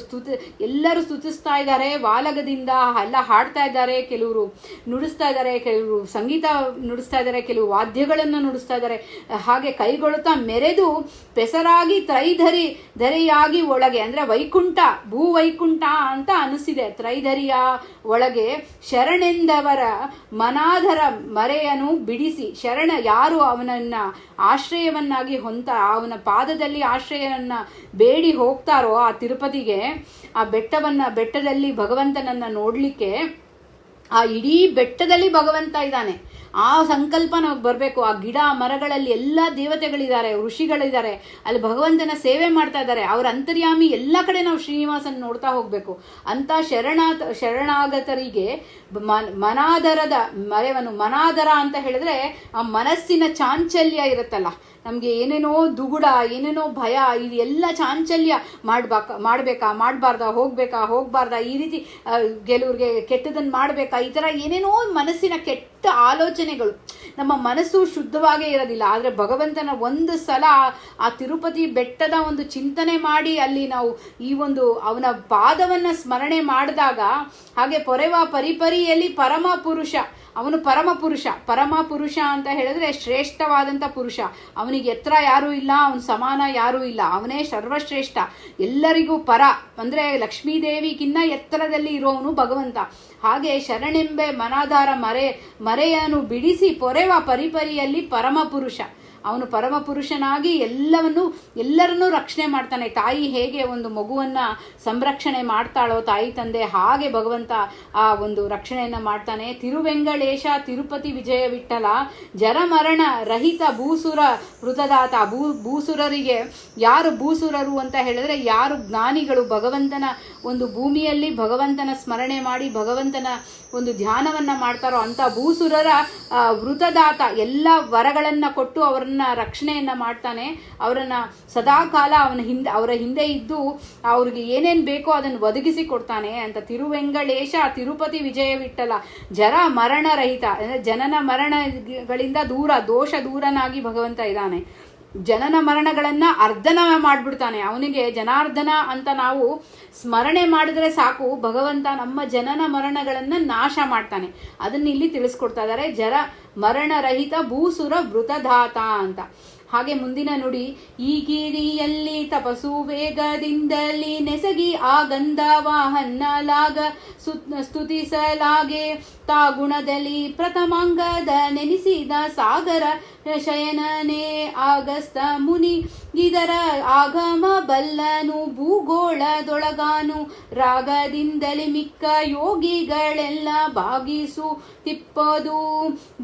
ಎಲ್ಲರೂ ಸ್ತುತಿಸ್ತಾ ಇದ್ದಾರೆ. ವಾಲಗದಿಂದ ಎಲ್ಲ ಹಾಡ್ತಾ ಇದ್ದಾರೆ, ಕೆಲವರು ನುಡಿಸ್ತಾ ಇದ್ದಾರೆ, ಕೆಲವರು ಸಂಗೀತ ನುಡಿಸ್ತಾ ಇದ್ದಾರೆ, ಕೆಲವು ವಾದ್ಯಗಳನ್ನು ನುಡಿಸ್ತಾ ಇದ್ದಾರೆ. ಹಾಗೆ ಕೈಗೊಳ್ಳುತ್ತಾ ಮೆರೆದು ಪೆಸರಾಗಿ ಧರೆಯಾಗಿ ಒಳಗೆ, ಅಂದ್ರೆ ವೈಕುಂಠ ಭೂವೈಕುಂಠ ಅಂತ ಅನಿಸಿದೆ. ತ್ರೈಧರಿಯ ಒಳಗೆ ಶರಣೆಂದವರ ಮನಾಧರ ಮರೆಯನ್ನು ಬಿಡಿಸಿ, ಶರಣ ಯಾರು ಅವನನ್ನ ಆಶ್ರಯವನ್ನಾಗಿ ಅವನ ಪಾದದಲ್ಲಿ ಆಶ್ರಯವನ್ನ ಬೇಡಿ ಹೋಗ್ತಾರೋ ಆ ತಿರುಪತಿಗೆ, ಆ ಬೆಟ್ಟದಲ್ಲಿ ಭಗವಂತನನ್ನ ನೋಡ್ಲಿಕ್ಕೆ, ಆ ಇಡೀ ಬೆಟ್ಟದಲ್ಲಿ ಭಗವಂತ ಇದ್ದಾನೆ. ಆ ಸಂಕಲ್ಪ ನಮಗೆ ಬರಬೇಕು. ಆ ಗಿಡ ಮರಗಳಲ್ಲಿ ಎಲ್ಲ ದೇವತೆಗಳಿದ್ದಾರೆ, ಋಷಿಗಳಿದ್ದಾರೆ, ಅಲ್ಲಿ ಭಗವಂತನ ಸೇವೆ ಮಾಡ್ತಾ ಇದ್ದಾರೆ. ಅವರ ಅಂತರ್ಯಾಮಿ ಎಲ್ಲ ಕಡೆ ನಾವು ಶ್ರೀನಿವಾಸನ ನೋಡ್ತಾ ಹೋಗ್ಬೇಕು ಅಂತ ಶರಣಾಗತರಿಗೆ ಮನಾದರದ ಮರೆವನು. ಮನಾದರ ಅಂತ ಹೇಳಿದ್ರೆ ಆ ಮನಸ್ಸಿನ ಚಾಂಚಲ್ಯ ಇರುತ್ತಲ್ಲ, ನಮಗೆ ಏನೇನೋ ದುಗುಡ, ಏನೇನೋ ಭಯ, ಇದು ಎಲ್ಲ ಚಾಂಚಲ್ಯ ಮಾಡಬೇಕಾ ಹೋಗ್ಬಾರ್ದಾ, ಈ ರೀತಿ ಕೆಲವ್ರಿಗೆ ಕೆಟ್ಟದನ್ನು ಮಾಡಬೇಕಾ, ಈ ಥರ ಏನೇನೋ ಮನಸ್ಸಿನ ಕೆಟ್ಟ ಆಲೋಚನೆಗಳು. ನಮ್ಮ ಮನಸ್ಸು ಶುದ್ಧವಾಗೇ ಇರೋದಿಲ್ಲ. ಆದರೆ ಭಗವಂತನ ಒಂದು ಸಲ ಆ ತಿರುಪತಿ ಬೆಟ್ಟದ ಒಂದು ಚಿಂತನೆ ಮಾಡಿ ಅಲ್ಲಿ ನಾವು ಈ ಒಂದು ಅವನ ಪಾದವನ್ನು ಸ್ಮರಣೆ ಮಾಡಿದಾಗ, ಹಾಗೆ ಪೊರೆವ ಪರಿಪರಿಯಲ್ಲಿ ಪರಮ ಪುರುಷ, ಅವನು ಪರಮ ಪುರುಷ ಅಂತ ಹೇಳಿದ್ರೆ ಶ್ರೇಷ್ಠವಾದಂಥ ಪುರುಷ. ಅವನಿಗೆ ಎತ್ತರ ಯಾರೂ ಇಲ್ಲ, ಅವನ ಸಮಾನ ಯಾರೂ ಇಲ್ಲ, ಅವನೇ ಸರ್ವಶ್ರೇಷ್ಠ, ಎಲ್ಲರಿಗೂ ಪರ. ಅಂದರೆ ಲಕ್ಷ್ಮೀದೇವಿಗಿನ್ನ ಎತ್ತರದಲ್ಲಿ ಇರೋವನು ಭಗವಂತ. ಹಾಗೆ ಶರಣೆಂಬೆ ಮನಾಧಾರ ಮರೆಯನ್ನು ಬಿಡಿಸಿ ಪೊರೆವ ಪರಿಪರಿಯಲ್ಲಿ ಪರಮ ಪುರುಷ, ಅವನು ಪರಮ ಪುರುಷನಾಗಿ ಎಲ್ಲರನ್ನೂ ರಕ್ಷಣೆ ಮಾಡ್ತಾನೆ. ತಾಯಿ ಹೇಗೆ ಒಂದು ಮಗುವನ್ನ ಸಂರಕ್ಷಣೆ ಮಾಡ್ತಾಳೋ ತಾಯಿ ತಂದೆ, ಹಾಗೆ ಭಗವಂತ ಆ ಒಂದು ರಕ್ಷಣೆಯನ್ನ ಮಾಡ್ತಾನೆ. ತಿರುವೆಂಗಳೇಶ ತಿರುಪತಿ ವಿಜಯ ವಿಠಲ ಜರಮರಣ ರಹಿತ ಭೂಸುರ ವೃತದಾತ. ಭೂಸುರರಿಗೆ ಯಾರು ಭೂಸುರರು ಅಂತ ಹೇಳಿದ್ರೆ, ಯಾರು ಜ್ಞಾನಿಗಳು, ಭಗವಂತನ ಒಂದು ಭೂಮಿಯಲ್ಲಿ ಭಗವಂತನ ಸ್ಮರಣೆ ಮಾಡಿ ಭಗವಂತನ ಒಂದು ಧ್ಯಾನವನ್ನ ಮಾಡ್ತಾರೋ ಅಂತ ಭೂಸುರರ ವೃತದಾತ, ಎಲ್ಲ ವರಗಳನ್ನ ಕೊಟ್ಟು ಅವರನ್ನ ರಕ್ಷಣೆಯನ್ನ ಮಾಡ್ತಾನೆ. ಅವರನ್ನ ಸದಾಕಾಲ ಅವರ ಹಿಂದೆ ಇದ್ದು ಅವ್ರಿಗೆ ಏನೇನ್ ಬೇಕೋ ಅದನ್ನು ಒದಗಿಸಿ ಕೊಡ್ತಾನೆ ಅಂತ. ತಿರುವೆಂಗಳೇಶ ತಿರುಪತಿ ವಿಜಯ ವಿಠಲ ಜರ ಮರಣ ರಹಿತ, ಜನನ ಮರಣಗಳಿಂದ ದೋಷ ದೂರನಾಗಿ ಭಗವಂತ ಇದ್ದಾನೆ. ಜನನ ಮರಣಗಳನ್ನ ಅರ್ಧನ ಮಾಡ್ಬಿಡ್ತಾನೆ. ಅವನಿಗೆ ಜನಾರ್ದನ ಅಂತ ನಾವು ಸ್ಮರಣೆ ಮಾಡಿದ್ರೆ ಸಾಕು, ಭಗವಂತ ನಮ್ಮ ಜನನ ಮರಣಗಳನ್ನ ನಾಶ ಮಾಡ್ತಾನೆ. ಅದನ್ನ ಇಲ್ಲಿ ತಿಳಿಸ್ಕೊಡ್ತಾ ಇದ್ದಾರೆ, ಜರ ಮರಣ ರಹಿತ ಭೂಸುರ ವೃತಧಾತ ಅಂತ. ಹಾಗೆ ಮುಂದಿನ ನುಡಿ, ಈ ಗಿರಿಯಲ್ಲಿ ತಪಸ್ಸು ವೇಗದಿಂದಲಿ ನೆಸಗಿ ಆ ಗಂಧವಾಹನ್ನಲಾಗ ಸ್ತುತಿಸಲಾಗೆ ತಾ ಗುಣದಲ್ಲಿ ಪ್ರಥಮಾಂಗದ ನೆನೆಸಿದ ಸಾಗರ ಶಯನನೇ ಆಗಸ್ತ ಮುನಿ ಇದರ ಆಗಮ ಬಲ್ಲನು ಭೂಗೋಳದೊಳಗಾನು ರಾಗದಿಂದಲೇ ಮಿಕ್ಕ ಯೋಗಿಗಳೆಲ್ಲ ಭಾಗಿಸು ತಿಪ್ಪದು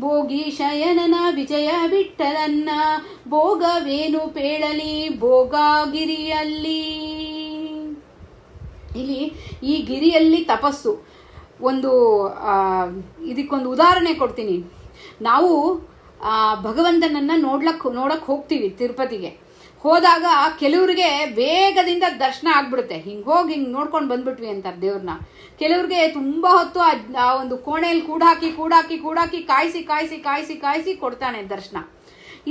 ಭೋಗಿ ಶಯನನ ವಿಜಯ ವಿಠಲನ್ನ ಭೋಗವೇನು ಪೇಳಲಿ ಭೋಗಗಿರಿಯಲ್ಲಿ. ಇಲ್ಲಿ ಈ ಗಿರಿಯಲ್ಲಿ ತಪಸ್ಸು ಇದಕ್ಕೊಂದು ಉದಾಹರಣೆ ಕೊಡ್ತೀನಿ. ನಾವು ಭಗವಂತನನ್ನ ನೋಡಕ್ ಹೋಗ್ತೀವಿ ತಿರುಪತಿಗೆ. ಹೋದಾಗ ಕೆಲವ್ರಿಗೆ ವೇಗದಿಂದ ದರ್ಶನ ಆಗ್ಬಿಡುತ್ತೆ. ಹಿಂಗೆ ನೋಡ್ಕೊಂಡು ಬಂದ್ಬಿಟ್ವಿ ಅಂತಾರೆ ದೇವ್ರನ್ನ. ಕೆಲವ್ರಿಗೆ ತುಂಬ ಹೊತ್ತು ಆ ಒಂದು ಕೋಣೆಯಲ್ಲಿ ಕೂಡಾಕಿ ಕಾಯಿಸಿ ಕೊಡ್ತಾನೆ ದರ್ಶನ.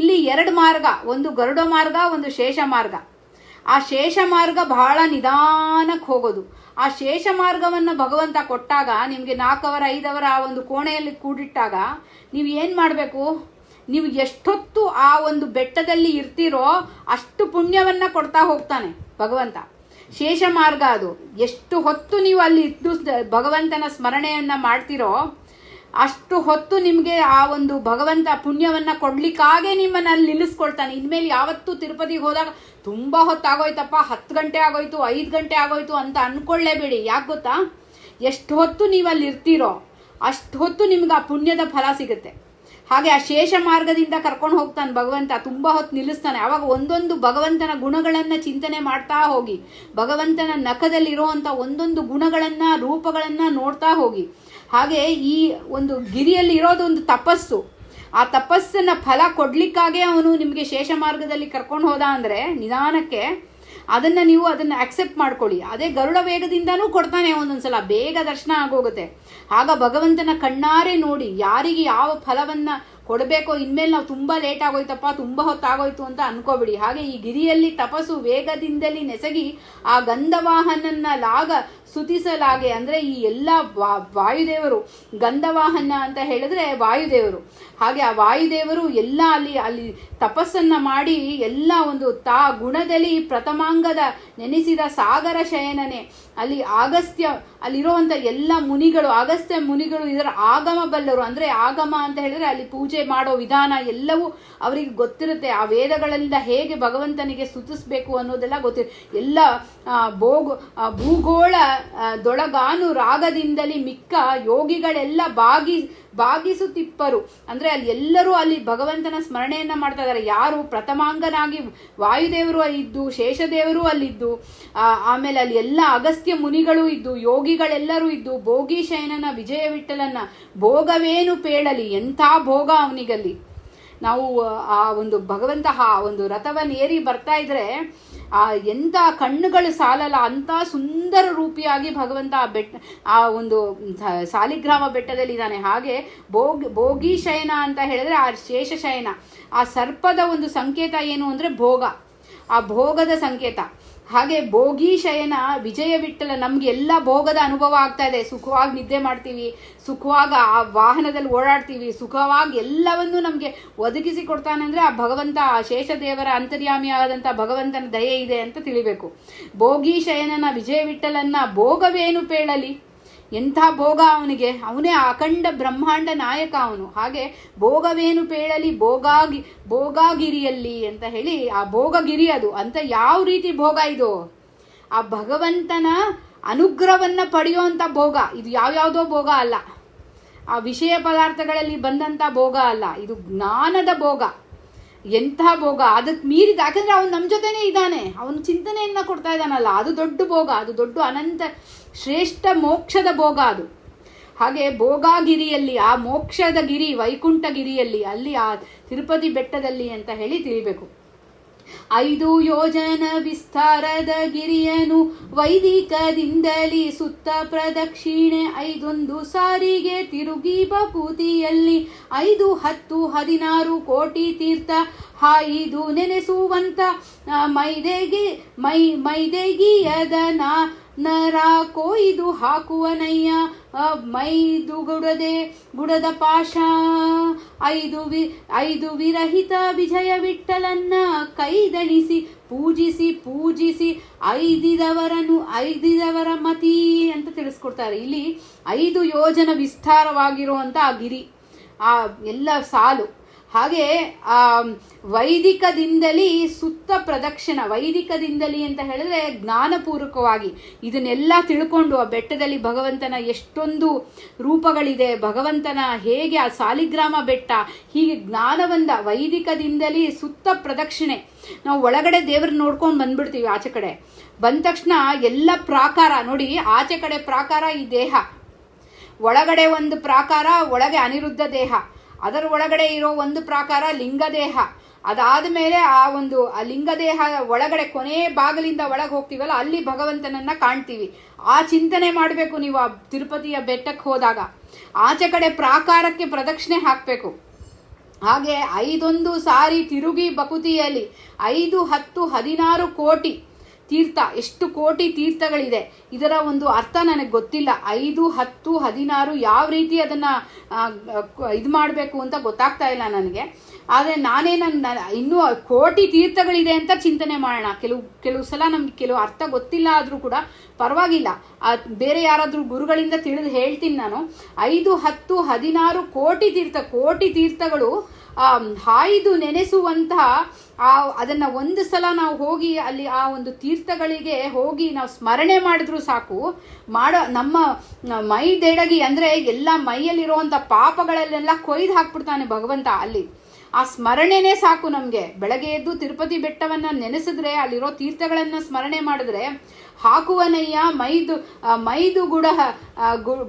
ಇಲ್ಲಿ ಎರಡು ಮಾರ್ಗ, ಒಂದು ಗರುಡ ಮಾರ್ಗ, ಒಂದು ಶೇಷ ಮಾರ್ಗ. ಆ ಶೇಷ ಮಾರ್ಗ ಬಹಳ ನಿಧಾನಕ್ಕೆ ಹೋಗೋದು. ಆ ಶೇಷ ಮಾರ್ಗವನ್ನು ಭಗವಂತ ಕೊಟ್ಟಾಗ, ನಿಮಗೆ 4 ಅವರ್ 5 ಅವರ್ ಆ ಒಂದು ಕೋಣೆಯಲ್ಲಿ ಕೂಡಿಟ್ಟಾಗ ನೀವು ಏನು ಮಾಡಬೇಕು? ನೀವು ಎಷ್ಟೊತ್ತು ಆ ಒಂದು ಬೆಟ್ಟದಲ್ಲಿ ಇರ್ತೀರೋ ಅಷ್ಟು ಪುಣ್ಯವನ್ನ ಕೊಡ್ತಾ ಹೋಗ್ತಾನೆ ಭಗವಂತ. ಶೇಷ ಮಾರ್ಗ ಅದು. ಎಷ್ಟು ಹೊತ್ತು ನೀವು ಅಲ್ಲಿ ಇದ್ದು ಭಗವಂತನ ಸ್ಮರಣೆಯನ್ನ ಮಾಡ್ತಿರೋ ಅಷ್ಟು ಹೊತ್ತು ನಿಮಗೆ ಆ ಒಂದು ಭಗವಂತ ಪುಣ್ಯವನ್ನ ಕೊಡ್ಲಿಕ್ಕಾಗೆ ನಿಮ್ಮನ್ನ ಅಲ್ಲಿ ನಿಲ್ಲಿಸ್ಕೊಳ್ತಾನೆ. ಇನ್ಮೇಲೆ ಯಾವತ್ತೂ ತಿರುಪತಿಗೆ ಹೋದಾಗ ತುಂಬಾ ಹೊತ್ತಾಗೋಯ್ತಪ್ಪ, 10 ಗಂಟೆ ಆಗೋಯ್ತು, 5 ಗಂಟೆ ಆಗೋಯ್ತು ಅಂತ ಅನ್ಕೊಳ್ಳೇಬೇಡಿ. ಯಾಕೆ ಗೊತ್ತಾ? ಎಷ್ಟು ಹೊತ್ತು ನೀವು ಅಲ್ಲಿ ಇರ್ತೀರೋ ಅಷ್ಟು ಹೊತ್ತು ನಿಮ್ಗೆ ಆ ಪುಣ್ಯದ ಫಲ ಸಿಗುತ್ತೆ. ಹಾಗೆ ಆ ಶೇಷ ಮಾರ್ಗದಿಂದ ಕರ್ಕೊಂಡು ಹೋಗ್ತಾನೆ ಭಗವಂತ, ತುಂಬ ಹೊತ್ತು ನಿಲ್ಲಿಸ್ತಾನೆ. ಆವಾಗ ಒಂದೊಂದು ಭಗವಂತನ ಗುಣಗಳನ್ನು ಚಿಂತನೆ ಮಾಡ್ತಾ ಹೋಗಿ, ಭಗವಂತನ ನಖದಲ್ಲಿರುವಂಥ ಒಂದೊಂದು ಗುಣಗಳನ್ನು ರೂಪಗಳನ್ನು ನೋಡ್ತಾ ಹೋಗಿ. ಹಾಗೆ ಈ ಒಂದು ಗಿರಿಯಲ್ಲಿ ಇರೋದು ಒಂದು ತಪಸ್ಸು. ಆ ತಪಸ್ಸನ್ನು ಫಲ ಕೊಡ್ಲಿಕ್ಕಾಗೆ ಅವನು ನಿಮಗೆ ಶೇಷ ಮಾರ್ಗದಲ್ಲಿ ಕರ್ಕೊಂಡು ಹೋದ ಅಂದರೆ ನಿಧಾನಕ್ಕೆ ನೀವು ಅದನ್ನು ಅಕ್ಸೆಪ್ಟ್ ಮಾಡ್ಕೊಳ್ಳಿ. ಅದೇ ಗರುಡ ವೇಗದಿಂದನೂ ಕೊಡ್ತಾನೆ ಒಂದೊಂದ್ಸಲ, ಬೇಗ ದರ್ಶನ ಆಗೋಗುತ್ತೆ. ಆಗ ಭಗವಂತನ ಕಣ್ಣಾರೆ ನೋಡಿ ಯಾರಿಗೆ ಯಾವ ಫಲವನ್ನು ಕೊಡಬೇಕೋ. ಇನ್ಮೇಲೆ ನಾವು ತುಂಬ ಲೇಟ್ ಆಗೋಯ್ತಪ್ಪ, ತುಂಬ ಹೊತ್ತಾಗೋಯ್ತು ಅಂತ ಅನ್ಕೋಬಿಡಿ. ಹಾಗೆ ಈ ಗಿರಿಯಲ್ಲಿ ತಪಸ್ಸು ವೇಗದಿಂದಲೇ ನೆಸಗಿ ಆ ಗಂಧವಾಹನನ್ನ ಲಾಗ ಸ್ತುತಿಸಲಾಗೆ, ಅಂದರೆ ಈ ಎಲ್ಲ ವಾಯುದೇವರು, ಗಂಧವಾಹನ ಅಂತ ಹೇಳಿದ್ರೆ ವಾಯುದೇವರು. ಹಾಗೆ ಆ ವಾಯುದೇವರು ಎಲ್ಲ ಅಲ್ಲಿ ತಪಸ್ಸನ್ನ ಮಾಡಿ ಎಲ್ಲ ಒಂದು ಗುಣದಲ್ಲಿ ಪ್ರಥಮಾಂಗದ ನೆನೆಸಿದ ಸಾಗರ ಶಯನನೆ, ಅಲ್ಲಿ ಅಗಸ್ತ್ಯ, ಅಲ್ಲಿರುವಂಥ ಎಲ್ಲ ಮುನಿಗಳು, ಅಗಸ್ತ್ಯ ಮುನಿಗಳು ಇದರ ಆಗಮ ಬಲ್ಲರು. ಅಂದರೆ ಆಗಮ ಅಂತ ಹೇಳಿದ್ರೆ ಅಲ್ಲಿ ಪೂಜೆ ಮಾಡೋ ವಿಧಾನ ಎಲ್ಲವೂ ಅವರಿಗೆ ಗೊತ್ತಿರುತ್ತೆ. ಆ ವೇದಗಳಿಂದ ಹೇಗೆ ಭಗವಂತನಿಗೆ ಸ್ತುತಿಸ್ಬೇಕು ಅನ್ನೋದೆಲ್ಲ ಗೊತ್ತಿರುತ್ತೆ. ಎಲ್ಲ ಭೂಗೋಳ ದೊಳಗಾನು ರಾಗದಿಂದಲೇ ಮಿಕ್ಕ ಯೋಗಿಗಳೆಲ್ಲ ಭಾಗಿಸುತ್ತಿಪ್ಪರು. ಅಂದರೆ ಅಲ್ಲಿ ಎಲ್ಲರೂ ಅಲ್ಲಿ ಭಗವಂತನ ಸ್ಮರಣೆಯನ್ನ ಮಾಡ್ತಾ ಇದ್ದಾರೆ. ಯಾರು ಪ್ರಥಮಾಂಗನಾಗಿ ವಾಯುದೇವರು ಇದ್ದು, ಶೇಷದೇವರು ಅಲ್ಲಿದ್ದು, ಆಮೇಲೆ ಅಲ್ಲಿ ಎಲ್ಲ ಅಗಸ್ತ್ಯ ಮುನಿಗಳು ಇದ್ದು, ಯೋಗಿಗಳೆಲ್ಲರೂ ಇದ್ದು, ಭೋಗಿ ಶಯನನ ವಿಜಯ ವಿಠಲನ್ನ ಭೋಗವೇನು ಪೇಳಲಿ, ಎಂಥ ಭೋಗ ಅವನಿಗಲ್ಲಿ. ನಾವು ಆ ಒಂದು ಭಗವಂತ ಒಂದು ರಥವನ್ನು ಏರಿ ಬರ್ತಾ ಇದ್ರೆ ಎಂಥ ಕಣ್ಣುಗಳು ಸಾಲಲ್ಲ, ಅಂಥ ಸುಂದರ ರೂಪಿಯಾಗಿ ಭಗವಂತ ಆ ಒಂದು ಸಾಲಿಗ್ರಾಮ ಬೆಟ್ಟದಲ್ಲಿ ಇದ್ದಾನೆ. ಹಾಗೆ ಭೋಗಿ ಶಯನ ಅಂತ ಹೇಳಿದ್ರೆ ಆ ಶೇಷ ಶಯನ, ಆ ಸರ್ಪದ ಒಂದು ಸಂಕೇತ ಏನು ಅಂದರೆ ಭೋಗ, ಆ ಭೋಗದ ಸಂಕೇತ. ಹಾಗೆ ಭೋಗಿ ಶಯನ ವಿಜಯ ವಿಠಲ, ನಮ್ಗೆ ಎಲ್ಲ ಭೋಗದ ಅನುಭವ ಆಗ್ತಾ ಇದೆ. ಸುಖವಾಗಿ ನಿದ್ದೆ ಮಾಡ್ತೀವಿ, ಸುಖವಾಗಿ ಆ ವಾಹನದಲ್ಲಿ ಓಡಾಡ್ತೀವಿ, ಸುಖವಾಗಿ ಎಲ್ಲವನ್ನೂ ನಮಗೆ ಒದಗಿಸಿ ಕೊಡ್ತಾನೆ ಅಂದರೆ ಆ ಭಗವಂತ, ಆ ಶೇಷದೇವರ ಅಂತರ್ಯಾಮಿಯಾದಂಥ ಭಗವಂತನ ದಯೆ ಇದೆ ಅಂತ ತಿಳಿಬೇಕು. ಭೋಗಿ ಶಯನನ ವಿಜಯ ವಿಠಲನ್ನ ಭೋಗವೇನು ಪೇಳಲಿ, ಎಂಥ ಭೋಗ ಅವನಿಗೆ, ಅವನೇ ಅಖಂಡ ಬ್ರಹ್ಮಾಂಡ ನಾಯಕ ಅವನು. ಹಾಗೆ ಭೋಗವೇನು ಪೇಳಲಿ ಭೋಗಾಗಿರಿಯಲ್ಲಿ ಅಂತ ಹೇಳಿ, ಆ ಭೋಗಗಿರಿ ಅದು ಅಂತ ಯಾವ ರೀತಿ ಭೋಗ ಇದು, ಆ ಭಗವಂತನ ಅನುಗ್ರಹವನ್ನ ಪಡೆಯುವಂಥ ಭೋಗ ಇದು. ಯಾವ್ಯಾವುದೋ ಭೋಗ ಅಲ್ಲ, ಆ ವಿಷಯ ಪದಾರ್ಥಗಳಲ್ಲಿ ಬಂದಂಥ ಭೋಗ ಅಲ್ಲ, ಇದು ಜ್ಞಾನದ ಭೋಗ. ಎಂಥ ಭೋಗ, ಅದಕ್ಕೆ ಮೀರಿದ, ಯಾಕಂದ್ರೆ ಅವನು ನಮ್ಮ ಜೊತೆನೇ ಇದ್ದಾನೆ, ಅವನು ಚಿಂತನೆಯನ್ನ ಕೊಡ್ತಾ ಇದ್ದಾನಲ್ಲ, ಅದು ದೊಡ್ಡ ಭೋಗ, ಅದು ದೊಡ್ಡ ಅನಂತ ಶ್ರೇಷ್ಠ ಮೋಕ್ಷದ ಭೋಗ ಅದು. ಹಾಗೆ ಭೋಗಾಗಿರಿಯಲ್ಲಿ, ಆ ಮೋಕ್ಷದ ಗಿರಿ ವೈಕುಂಠಗಿರಿಯಲ್ಲಿ, ಅಲ್ಲಿ ಆ ತಿರುಪತಿ ಬೆಟ್ಟದಲ್ಲಿ ಅಂತ ಹೇಳಿ ತಿಳಿಬೇಕು. 5 ಯೋಜನ ವಿಸ್ತಾರದ ಗಿರಿಯನು ವೈದಿಕದಿಂದಲೇ ಸುತ್ತ ಪ್ರದಕ್ಷಿಣೆ 5 ಸಾರಿಗೆ ತಿರುಗಿ ಬಪೂತಿಯಲ್ಲಿ 5, 10, 16 ಕೋಟಿ ತೀರ್ಥ ಹಾಯಿದು ನೆನೆಸುವಂತ ಮೈದೆಗಿಯದ ನರ ಕೊಯ್ದು ಹಾಕುವನಯ್ಯ ಮೈದು ಗುಡದ ಪಾಶ 5 ವಿರಹಿತ ವಿಜಯ ವಿಠಲನ್ನ ಕೈದಣಿಸಿ ಪೂಜಿಸಿ ಐದಿದವರ ಮತಿ ಅಂತ ತಿಳಿಸ್ಕೊಡ್ತಾರೆ. ಇಲ್ಲಿ 5 ಯೋಜನ ವಿಸ್ತಾರವಾಗಿರುವಂತ ಆ ಗಿರಿ, ಆ ಎಲ್ಲ ಸಾಲು. ಹಾಗೆ ವೈದಿಕದಿಂದಲೇ ಸುತ್ತ ಪ್ರದಕ್ಷಿಣ, ವೈದಿಕದಿಂದಲೇ ಅಂತ ಹೇಳಿದ್ರೆ ಜ್ಞಾನಪೂರ್ವಕವಾಗಿ ಇದನ್ನೆಲ್ಲ ತಿಳ್ಕೊಂಡು ಆ ಬೆಟ್ಟದಲ್ಲಿ ಭಗವಂತನ ಎಷ್ಟೊಂದು ರೂಪಗಳಿದೆ, ಭಗವಂತನ ಹೇಗೆ ಆ ಸಾಲಿಗ್ರಾಮ ಬೆಟ್ಟ, ಹೀಗೆ ಜ್ಞಾನವಂದ ವೈದಿಕದಿಂದಲೇ ಸುತ್ತ ಪ್ರದಕ್ಷಿಣೆ. ನಾವು ಒಳಗಡೆ ದೇವ್ರನ್ನ ನೋಡ್ಕೊಂಡು ಬಂದ್ಬಿಡ್ತೀವಿ, ಆಚೆ ಕಡೆ ಬಂದ ತಕ್ಷಣ ಎಲ್ಲ ಪ್ರಾಕಾರ ನೋಡಿ, ಆಚೆ ಕಡೆ ಪ್ರಾಕಾರ ಈ ದೇಹ, ಒಳಗಡೆ ಒಂದು ಪ್ರಾಕಾರ ಒಳಗೆ ಅನಿರುದ್ಧ ದೇಹ, ಅದರ ಒಳಗಡೆ ಇರೋ ಒಂದು ಪ್ರಾಕಾರ ಲಿಂಗದೇಹ. ಅದಾದ ಮೇಲೆ ಆ ಲಿಂಗದೇಹ ಒಳಗಡೆ ಕೊನೆ ಬಾಗಿಲಿಂದ ಒಳಗೆ ಹೋಗ್ತೀವಲ್ಲ, ಅಲ್ಲಿ ಭಗವಂತನನ್ನ ಕಾಣ್ತೀವಿ. ಆ ಚಿಂತನೆ ಮಾಡಬೇಕು ನೀವು ಆ ತಿರುಪತಿಯ ಬೆಟ್ಟಕ್ಕೆ ಹೋದಾಗ. ಆಚೆ ಕಡೆ ಪ್ರಾಕಾರಕ್ಕೆ ಪ್ರದಕ್ಷಿಣೆ ಹಾಕಬೇಕು. ಹಾಗೆ 5 ಸಾರಿ ತಿರುಗಿ ಬಕುತಿಯಲ್ಲಿ 5, 10, 16 ಕೋಟಿ ತೀರ್ಥ. ಎಷ್ಟು ಕೋಟಿ ತೀರ್ಥಗಳಿದೆ, ಇದರ ಒಂದು ಅರ್ಥ ನನಗೆ ಗೊತ್ತಿಲ್ಲ. 5, 10, 16 ಯಾವ ರೀತಿ ಅದನ್ನ ಇದು ಮಾಡಬೇಕು ಅಂತ ಗೊತ್ತಾಗ್ತಾ ಇಲ್ಲ ನನಗೆ. ಆದರೆ ಇನ್ನೂ ಕೋಟಿ ತೀರ್ಥಗಳಿದೆ ಅಂತ ಚಿಂತನೆ ಮಾಡೋಣ. ಕೆಲವು ಸಲ ನಮ್ಗೆ ಕೆಲವು ಅರ್ಥ ಗೊತ್ತಿಲ್ಲ ಆದರೂ ಕೂಡ ಪರವಾಗಿಲ್ಲ, ಬೇರೆ ಯಾರಾದರೂ ಗುರುಗಳಿಂದ ತಿಳಿದು ಹೇಳ್ತೀನಿ ನಾನು. 5, 10, 16 ಕೋಟಿ ತೀರ್ಥಗಳು ಹಾಯ್ದು ನೆನೆಸುವಂತಹ ಅದನ್ನು ಒಂದು ಸಲ ನಾವು ಹೋಗಿ ಅಲ್ಲಿ ಆ ಒಂದು ತೀರ್ಥಗಳಿಗೆ ಹೋಗಿ ನಾವು ಸ್ಮರಣೆ ಮಾಡಿದ್ರೂ ಸಾಕು, ನಮ್ಮ ಮೈದೆಡಗಿ ಅಂದರೆ ಎಲ್ಲ ಮೈಯಲ್ಲಿರುವಂಥ ಪಾಪಗಳಲ್ಲೆಲ್ಲ ಕೊಯ್ದು ಹಾಕ್ಬಿಡ್ತಾನೆ ಭಗವಂತ. ಅಲ್ಲಿ ಆ ಸ್ಮರಣೆನೇ ಸಾಕು ನಮಗೆ. ಬೆಳಗ್ಗೆ ಎದ್ದು ತಿರುಪತಿ ಬೆಟ್ಟವನ್ನು ನೆನೆಸಿದ್ರೆ, ಅಲ್ಲಿರೋ ತೀರ್ಥಗಳನ್ನು ಸ್ಮರಣೆ ಮಾಡಿದ್ರೆ, ಹಾಕುವನಯ್ಯ ಮೈದು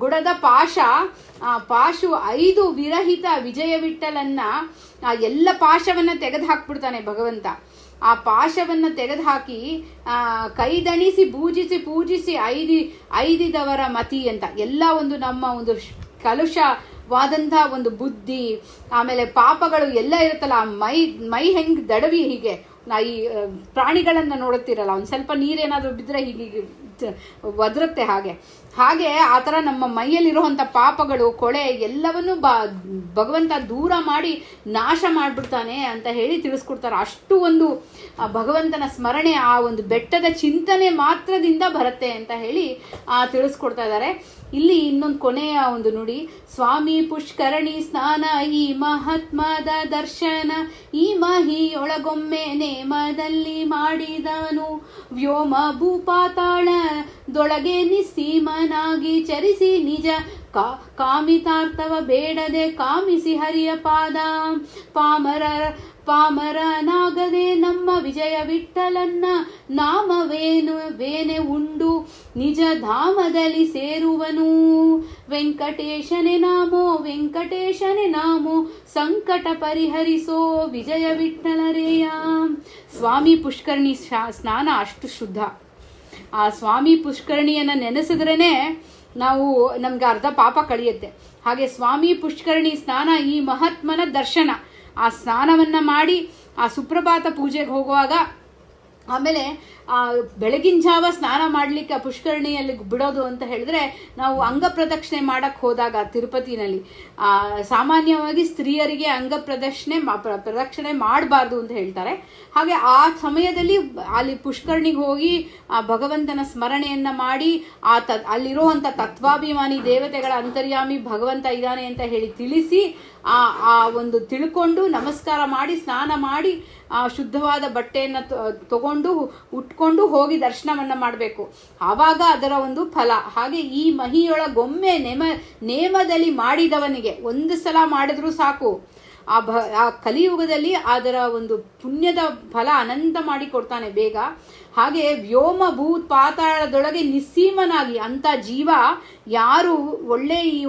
ಗುಡದ ಪಾಶು 5 ವಿರಹಿತ ವಿಜಯ ವಿಠಲನ್ನ ಎಲ್ಲ ಪಾಶವನ್ನು ತೆಗೆದು ಹಾಕ್ಬಿಡ್ತಾನೆ ಭಗವಂತ. ಆ ಪಾಶವನ್ನು ತೆಗೆದುಹಾಕಿ ಕೈದಣಿಸಿ ಪೂಜಿಸಿ ಐದಿದವರ ಮತಿ ಅಂತ ಎಲ್ಲ ಒಂದು ನಮ್ಮ ಒಂದು ಕಲುಷವಾದಂತಹ ಒಂದು ಬುದ್ಧಿ, ಆಮೇಲೆ ಪಾಪಗಳು ಎಲ್ಲ ಇರುತ್ತಲ್ಲ, ಮೈ ಹೆಂಗೆ ದಡವಿ ಹೀಗೆ ಈ ಪ್ರಾಣಿಗಳನ್ನು ನೋಡುತ್ತೀರಲ್ಲ, ಒಂದು ಸ್ವಲ್ಪ ನೀರೇನಾದರೂ ಬಿದ್ದರೆ ಹೀಗೆ ಒದರುತ್ತೆ, ಹಾಗೆ ಆ ಥರ ನಮ್ಮ ಮೈಯಲ್ಲಿರುವಂಥ ಪಾಪಗಳು ಕೊಳೆ ಎಲ್ಲವನ್ನೂ ಭಗವಂತ ದೂರ ಮಾಡಿ ನಾಶ ಮಾಡಿಬಿಡ್ತಾನೆ ಅಂತ ಹೇಳಿ ತಿಳಿಸ್ಕೊಡ್ತಾರೆ. ಅಷ್ಟು ಒಂದು ಭಗವಂತನ ಸ್ಮರಣೆ ಆ ಒಂದು ಬೆಟ್ಟದ ಚಿಂತನೆ ಮಾತ್ರದಿಂದ ಬರುತ್ತೆ ಅಂತ ಹೇಳಿ ತಿಳಿಸ್ಕೊಡ್ತಾ ಇದ್ದಾರೆ. ಇಲ್ಲಿ ಇನ್ನೊಂದು ಕೊನೆಯ ಒಂದು ನುಡಿ, ಸ್ವಾಮಿ ಪುಷ್ಕರಣಿ ಸ್ನಾನ ಈ ಮಹಾತ್ಮದ ದರ್ಶನ, ಈ ಮಹಿಯೊಳಗೊಮ್ಮೆ ನೇಮದಲ್ಲಿ ಮಾಡಿದನು, ವ್ಯೋಮ ಭೂಪಾತಾಳದೊಳಗೆ ನಿಸ್ಸೀಮನಾಗಿ ಚರಿಸಿ ನಿಜ ಕಾಮಿತಾರ್ಥವ ಬೇಡದೆ ಕಾಮಿಸಿ ಹರಿಯ ಪಾದ, ಪಾಮರನಾಗದೆ ನಮ್ಮ ವಿಜಯ ವಿಠಲನ್ನ ನಾಮವೇನೆ ಉಂಡು ನಿಜ ಧಾಮದಲ್ಲಿ ಸೇರುವನು. ವೆಂಕಟೇಶನೇ ನಾಮೋ ಸಂಕಟ ಪರಿಹರಿಸೋ ವಿಜಯ ವಿಠಲರೇಯ. ಸ್ವಾಮಿ ಪುಷ್ಕರಣಿ ಸ್ನಾನ ಅಷ್ಟು ಶುದ್ಧ. ಆ ಸ್ವಾಮಿ ಪುಷ್ಕರಣಿಯನ್ನು ನೆನೆಸಿದ್ರೇ ನಮ್ಗೆ ಅರ್ಧ ಪಾಪ ಕಳೆಯುತ್ತೆ. ಹಾಗೆ ಸ್ವಾಮಿ ಪುಷ್ಕರಣಿ ಸ್ನಾನ ಈ ಮಹಾತ್ಮನ ದರ್ಶನ, ಆ ಸ್ನಾನವನ್ನು ಮಾಡಿ ಆ ಸುಪ್ರಭಾತ ಪೂಜೆಗೆ ಹೋಗುವಾಗ, ಆಮೇಲೆ ಬೆಳಗಿನ ಜಾವ ಸ್ನಾನ ಮಾಡಲಿಕ್ಕೆ ಆ ಪುಷ್ಕರಣಿಯಲ್ಲಿ ಬಿಡೋದು ಅಂತ ಹೇಳಿದ್ರೆ, ನಾವು ಅಂಗ ಪ್ರದಕ್ಷಿಣೆ ಮಾಡಕ್ಕೆ ಹೋದಾಗ ತಿರುಪತಿನಲ್ಲಿ ಸಾಮಾನ್ಯವಾಗಿ ಸ್ತ್ರೀಯರಿಗೆ ಅಂಗ ಪ್ರದಕ್ಷಿಣೆ ಮಾಡಬಾರ್ದು ಅಂತ ಹೇಳ್ತಾರೆ. ಹಾಗೆ ಆ ಸಮಯದಲ್ಲಿ ಅಲ್ಲಿ ಪುಷ್ಕರಣಿಗೆ ಹೋಗಿ ಆ ಭಗವಂತನ ಸ್ಮರಣೆಯನ್ನು ಮಾಡಿ ಅಲ್ಲಿರುವಂಥ ತತ್ವಾಭಿಮಾನಿ ದೇವತೆಗಳ ಅಂತರ್ಯಾಮಿ ಭಗವಂತ ಇದ್ದಾನೆ ಅಂತ ಹೇಳಿ ತಿಳಿಸಿ ಆ ಒಂದು ತಿಳ್ಕೊಂಡು ನಮಸ್ಕಾರ ಮಾಡಿ ಸ್ನಾನ ಮಾಡಿ ಆ ಶುದ್ಧವಾದ ಬಟ್ಟೆಯನ್ನು ತಗೊಂಡು ಉಟ್ಕೊಂಡು ಹೋಗಿ ದರ್ಶನವನ್ನು ಮಾಡಬೇಕು. ಆವಾಗ ಅದರ ಒಂದು ಫಲ. ಹಾಗೆ ಈ ಮಹಿಯೊಳಗೊಮ್ಮೆ ನೇಮದಲ್ಲಿ ಮಾಡಿದವನಿಗೆ ಒಂದು ಸಲ ಮಾಡಿದ್ರೂ ಸಾಕು, ಆ ಕಲಿಯುಗದಲ್ಲಿ ಅದರ ಒಂದು ಪುಣ್ಯದ ಫಲ ಅನಂತ ಮಾಡಿ ಕೊಡ್ತಾನೆ ಬೇಗ. ಹಾಗೆ ವ್ಯೋಮ ಭೂತ್ ಪಾತಾಳದೊಳಗೆ ನಿಸ್ಸೀಮನಾಗಿ ಅಂತ ಜೀವ ಯಾರು ಒಳ್ಳೆ ಈ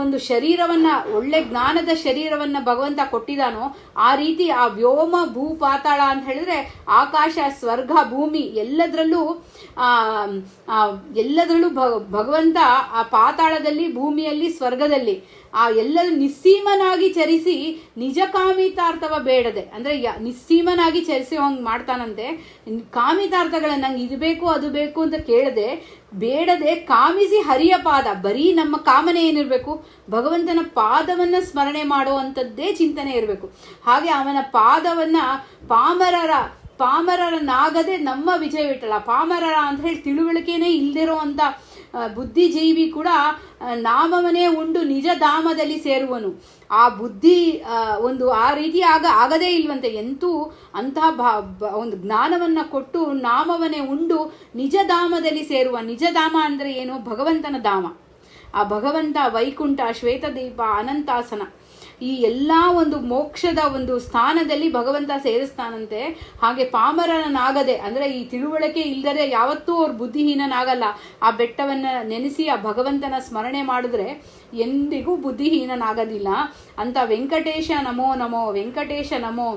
ಒಂದು ಶರೀರವನ್ನ, ಒಳ್ಳೆ ಜ್ಞಾನದ ಶರೀರವನ್ನ ಭಗವಂತ ಕೊಟ್ಟಿದ್ದಾನೋ, ಆ ರೀತಿ ಆ ವ್ಯೋಮ ಭೂ ಪಾತಾಳ ಅಂತ ಹೇಳಿದ್ರೆ ಆಕಾಶ, ಸ್ವರ್ಗ, ಭೂಮಿ ಎಲ್ಲದರಲ್ಲೂ ಭಗವಂತ ಆ ಪಾತಾಳದಲ್ಲಿ, ಭೂಮಿಯಲ್ಲಿ, ಸ್ವರ್ಗದಲ್ಲಿ ಎಲ್ಲರೂ ನಿಸ್ಸೀಮನಾಗಿ ಚರಿಸಿ ನಿಜ ಕಾಮಿತಾರ್ಥವ ಬೇಡದೆ, ಅಂದ್ರೆ ನಿಸ್ಸೀಮನಾಗಿ ಚರಿಸಿ ಹಂಗೆ ಮಾಡ್ತಾನಂತೆ. ಕಾಮಿತಾರ್ಥಗಳನ್ನ ನಂಗೆ ಇದು ಬೇಕು ಅದು ಬೇಕು ಅಂತ ಬೇಡದೆ ಕಾಮಿಸಿ ಹರಿಯ ಪಾದ. ಬರೀ ನಮ್ಮ ಕಾಮನೆ ಏನಿರಬೇಕು, ಭಗವಂತನ ಪಾದವನ್ನ ಸ್ಮರಣೆ ಮಾಡುವಂಥದ್ದೇ ಚಿಂತನೆ ಇರಬೇಕು. ಹಾಗೆ ಅವನ ಪಾದವನ್ನ ಪಾಮರನಾಗದೆ ನಮ್ಮ ವಿಜಯ ವಿಠಲ. ಪಾಮರರ ಅಂತ ಹೇಳಿ ತಿಳುವಳಿಕೆನೇ ಇಲ್ದಿರೋ ಅಂತ ಬುದ್ಧಿಜೀವಿ ಕೂಡ ನಾಮವನೇ ಉಂಡು ನಿಜ ಧಾಮದಲ್ಲಿ ಸೇರುವನು. ಆ ಬುದ್ಧಿ ಒಂದು ಆ ರೀತಿ ಆಗದೇ ಇಲ್ವಂತೆ. ಎಂತೂ ಅಂತಹ ಒಂದು ಜ್ಞಾನವನ್ನು ಕೊಟ್ಟು ನಾಮವನೇ ಉಂಡು ನಿಜ ಧಾಮದಲ್ಲಿ ಸೇರುವ. ನಿಜ ಧಾಮ ಅಂದರೆ ಏನು? ಭಗವಂತನ ಧಾಮ. ಆ ಭಗವಂತ ವೈಕುಂಠ, ಶ್ವೇತದೀಪ, ಅನಂತಾಸನ, ಈ ಎಲ್ಲ ಒಂದು ಮೋಕ್ಷದ ಒಂದು ಸ್ಥಾನದಲ್ಲಿ ಭಗವಂತ ಸೇರಿಸ್ತಾನಂತೆ. ಹಾಗೆ ಪಾಮರನಾಗದೆ ಅಂದರೆ ಈ ತಿಳುವಳಿಕೆ ಇಲ್ಲದೆ ಯಾವತ್ತೂ ಅವ್ರ ಬುದ್ಧಿಹೀನನಾಗಲ್ಲ. ಆ ಬೆಟ್ಟವನ್ನು ನೆನೆಸಿ ಆ ಭಗವಂತನ ಸ್ಮರಣೆ ಮಾಡಿದ್ರೆ ಎಂದಿಗೂ ಬುದ್ಧಿಹೀನನಾಗೋದಿಲ್ಲ ಅಂತ. ವೆಂಕಟೇಶ ನಮೋ ನಮೋ, ವೆಂಕಟೇಶ ನಮೋ,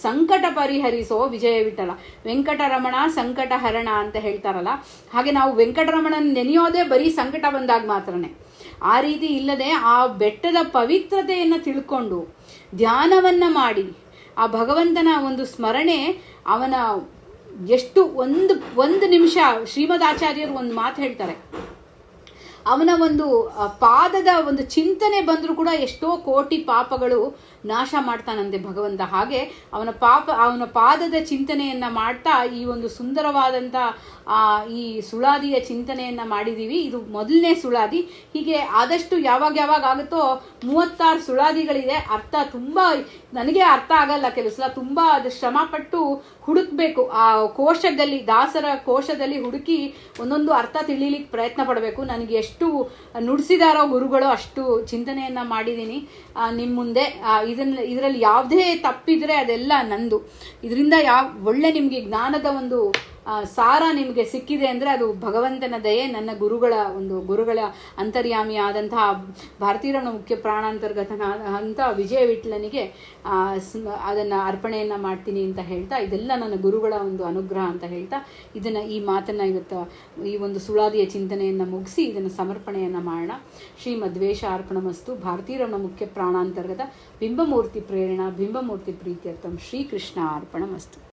ಸಂಕಟ ಪರಿಹರಿಸೋ ವಿಜಯ ವಿಠಲ. ವೆಂಕಟರಮಣ ಸಂಕಟ ಹರಣ ಅಂತ ಹೇಳ್ತಾರಲ್ಲ, ಹಾಗೆ ನಾವು ವೆಂಕಟರಮಣನ ನೆನೆಯೋದೇ ಬರೀ ಸಂಕಟ ಬಂದಾಗ ಮಾತ್ರನೇ. ಆ ರೀತಿ ಇಲ್ಲದೆ ಆ ಬೆಟ್ಟದ ಪವಿತ್ರತೆಯನ್ನು ತಿಳ್ಕೊಂಡು ಧ್ಯಾನವನ್ನು ಮಾಡಿ ಆ ಭಗವಂತನ ಒಂದು ಸ್ಮರಣೆ, ಅವನ ಎಷ್ಟು ಒಂದು ನಿಮಿಷ ಶ್ರೀಮದ್ ಆಚಾರ್ಯರು ಒಂದು ಮಾತು ಹೇಳ್ತಾರೆ, ಅವನ ಒಂದು ಪಾದದ ಒಂದು ಚಿಂತನೆ ಬಂದರೂ ಕೂಡ ಎಷ್ಟೋ ಕೋಟಿ ಪಾಪಗಳು ನಾಶ ಮಾಡ್ತಾನಂತೆ ಭಗವಂತ. ಹಾಗೆ ಅವನ ಪಾದದ ಚಿಂತನೆಯನ್ನ ಮಾಡ್ತಾ ಈ ಒಂದು ಸುಂದರವಾದಂಥ ಈ ಸುಳಾದಿಯ ಚಿಂತನೆಯನ್ನ ಮಾಡಿದೀವಿ. ಇದು ಮೊದಲನೇ ಸುಳಾದಿ. ಹೀಗೆ ಆದಷ್ಟು ಯಾವಾಗ ಆಗುತ್ತೋ 36 ಸುಳಾದಿಗಳಿದೆ. ಅರ್ಥ ತುಂಬಾ ನನಗೆ ಅರ್ಥ ಆಗಲ್ಲ ಕೆಲವು ಸಲ, ತುಂಬಾ ಅದು ಶ್ರಮಪಟ್ಟು ಹುಡುಕ್ಬೇಕು. ಆ ಕೋಶದಲ್ಲಿ, ದಾಸರ ಕೋಶದಲ್ಲಿ ಹುಡುಕಿ ಒಂದೊಂದು ಅರ್ಥ ತಿಳಿಲಿಕ್ಕೆ ಪ್ರಯತ್ನ ಪಡಬೇಕು. ನನಗೆ ಎಷ್ಟು ನುಡಿಸಿದಾರೋ ಗುರುಗಳು ಅಷ್ಟು ಚಿಂತನೆಯನ್ನ ಮಾಡಿದ್ದೀನಿ ನಿಮ್ಮ ಮುಂದೆ. ಇದರಲ್ಲಿ ಯಾವುದೇ ತಪ್ಪಿದ್ರೆ ಅದೆಲ್ಲ ನಂದು. ಇದರಿಂದ ಒಳ್ಳೆ ನಿಮಗೆ ಜ್ಞಾನದ ಒಂದು ಸಾರ ನಿಮಗೆ ಸಿಕ್ಕಿದೆ ಅಂದರೆ ಅದು ಭಗವಂತನ ದಯೆ. ನನ್ನ ಗುರುಗಳ ಅಂತರ್ಯಾಮಿ ಆದಂತಹ ಭಾರತೀರಮಣ ಮುಖ್ಯ ಪ್ರಾಣಾಂತರ್ಗತನಾದಂಥ ವಿಜಯ ವಿಠಲನಿಗೆ ಅದನ್ನು ಅರ್ಪಣೆಯನ್ನು ಮಾಡ್ತೀನಿ ಅಂತ ಹೇಳ್ತಾ, ಇದೆಲ್ಲ ನನ್ನ ಗುರುಗಳ ಒಂದು ಅನುಗ್ರಹ ಅಂತ ಹೇಳ್ತಾ ಈ ಮಾತನ್ನು ಇವತ್ತು ಈ ಒಂದು ಸುಳಾದಿಯ ಚಿಂತನೆಯನ್ನು ಮುಗಿಸಿ ಇದನ್ನು ಸಮರ್ಪಣೆಯನ್ನು ಮಾಡೋಣ. ಶ್ರೀ ಮಧ್ವೇಶ ಅರ್ಪಣಮಸ್ತು. ಭಾರತೀರಮಣ ಮುಖ್ಯ ಪ್ರಾಣಾಂತರ್ಗತ ಬಿಂಬಮೂರ್ತಿ ಪ್ರೇರಣಾ ಬಿಂಬಮೂರ್ತಿ ಪ್ರೀತ್ಯರ್ಥಂ ಶ್ರೀಕೃಷ್ಣ ಅರ್ಪಣಮಸ್ತು.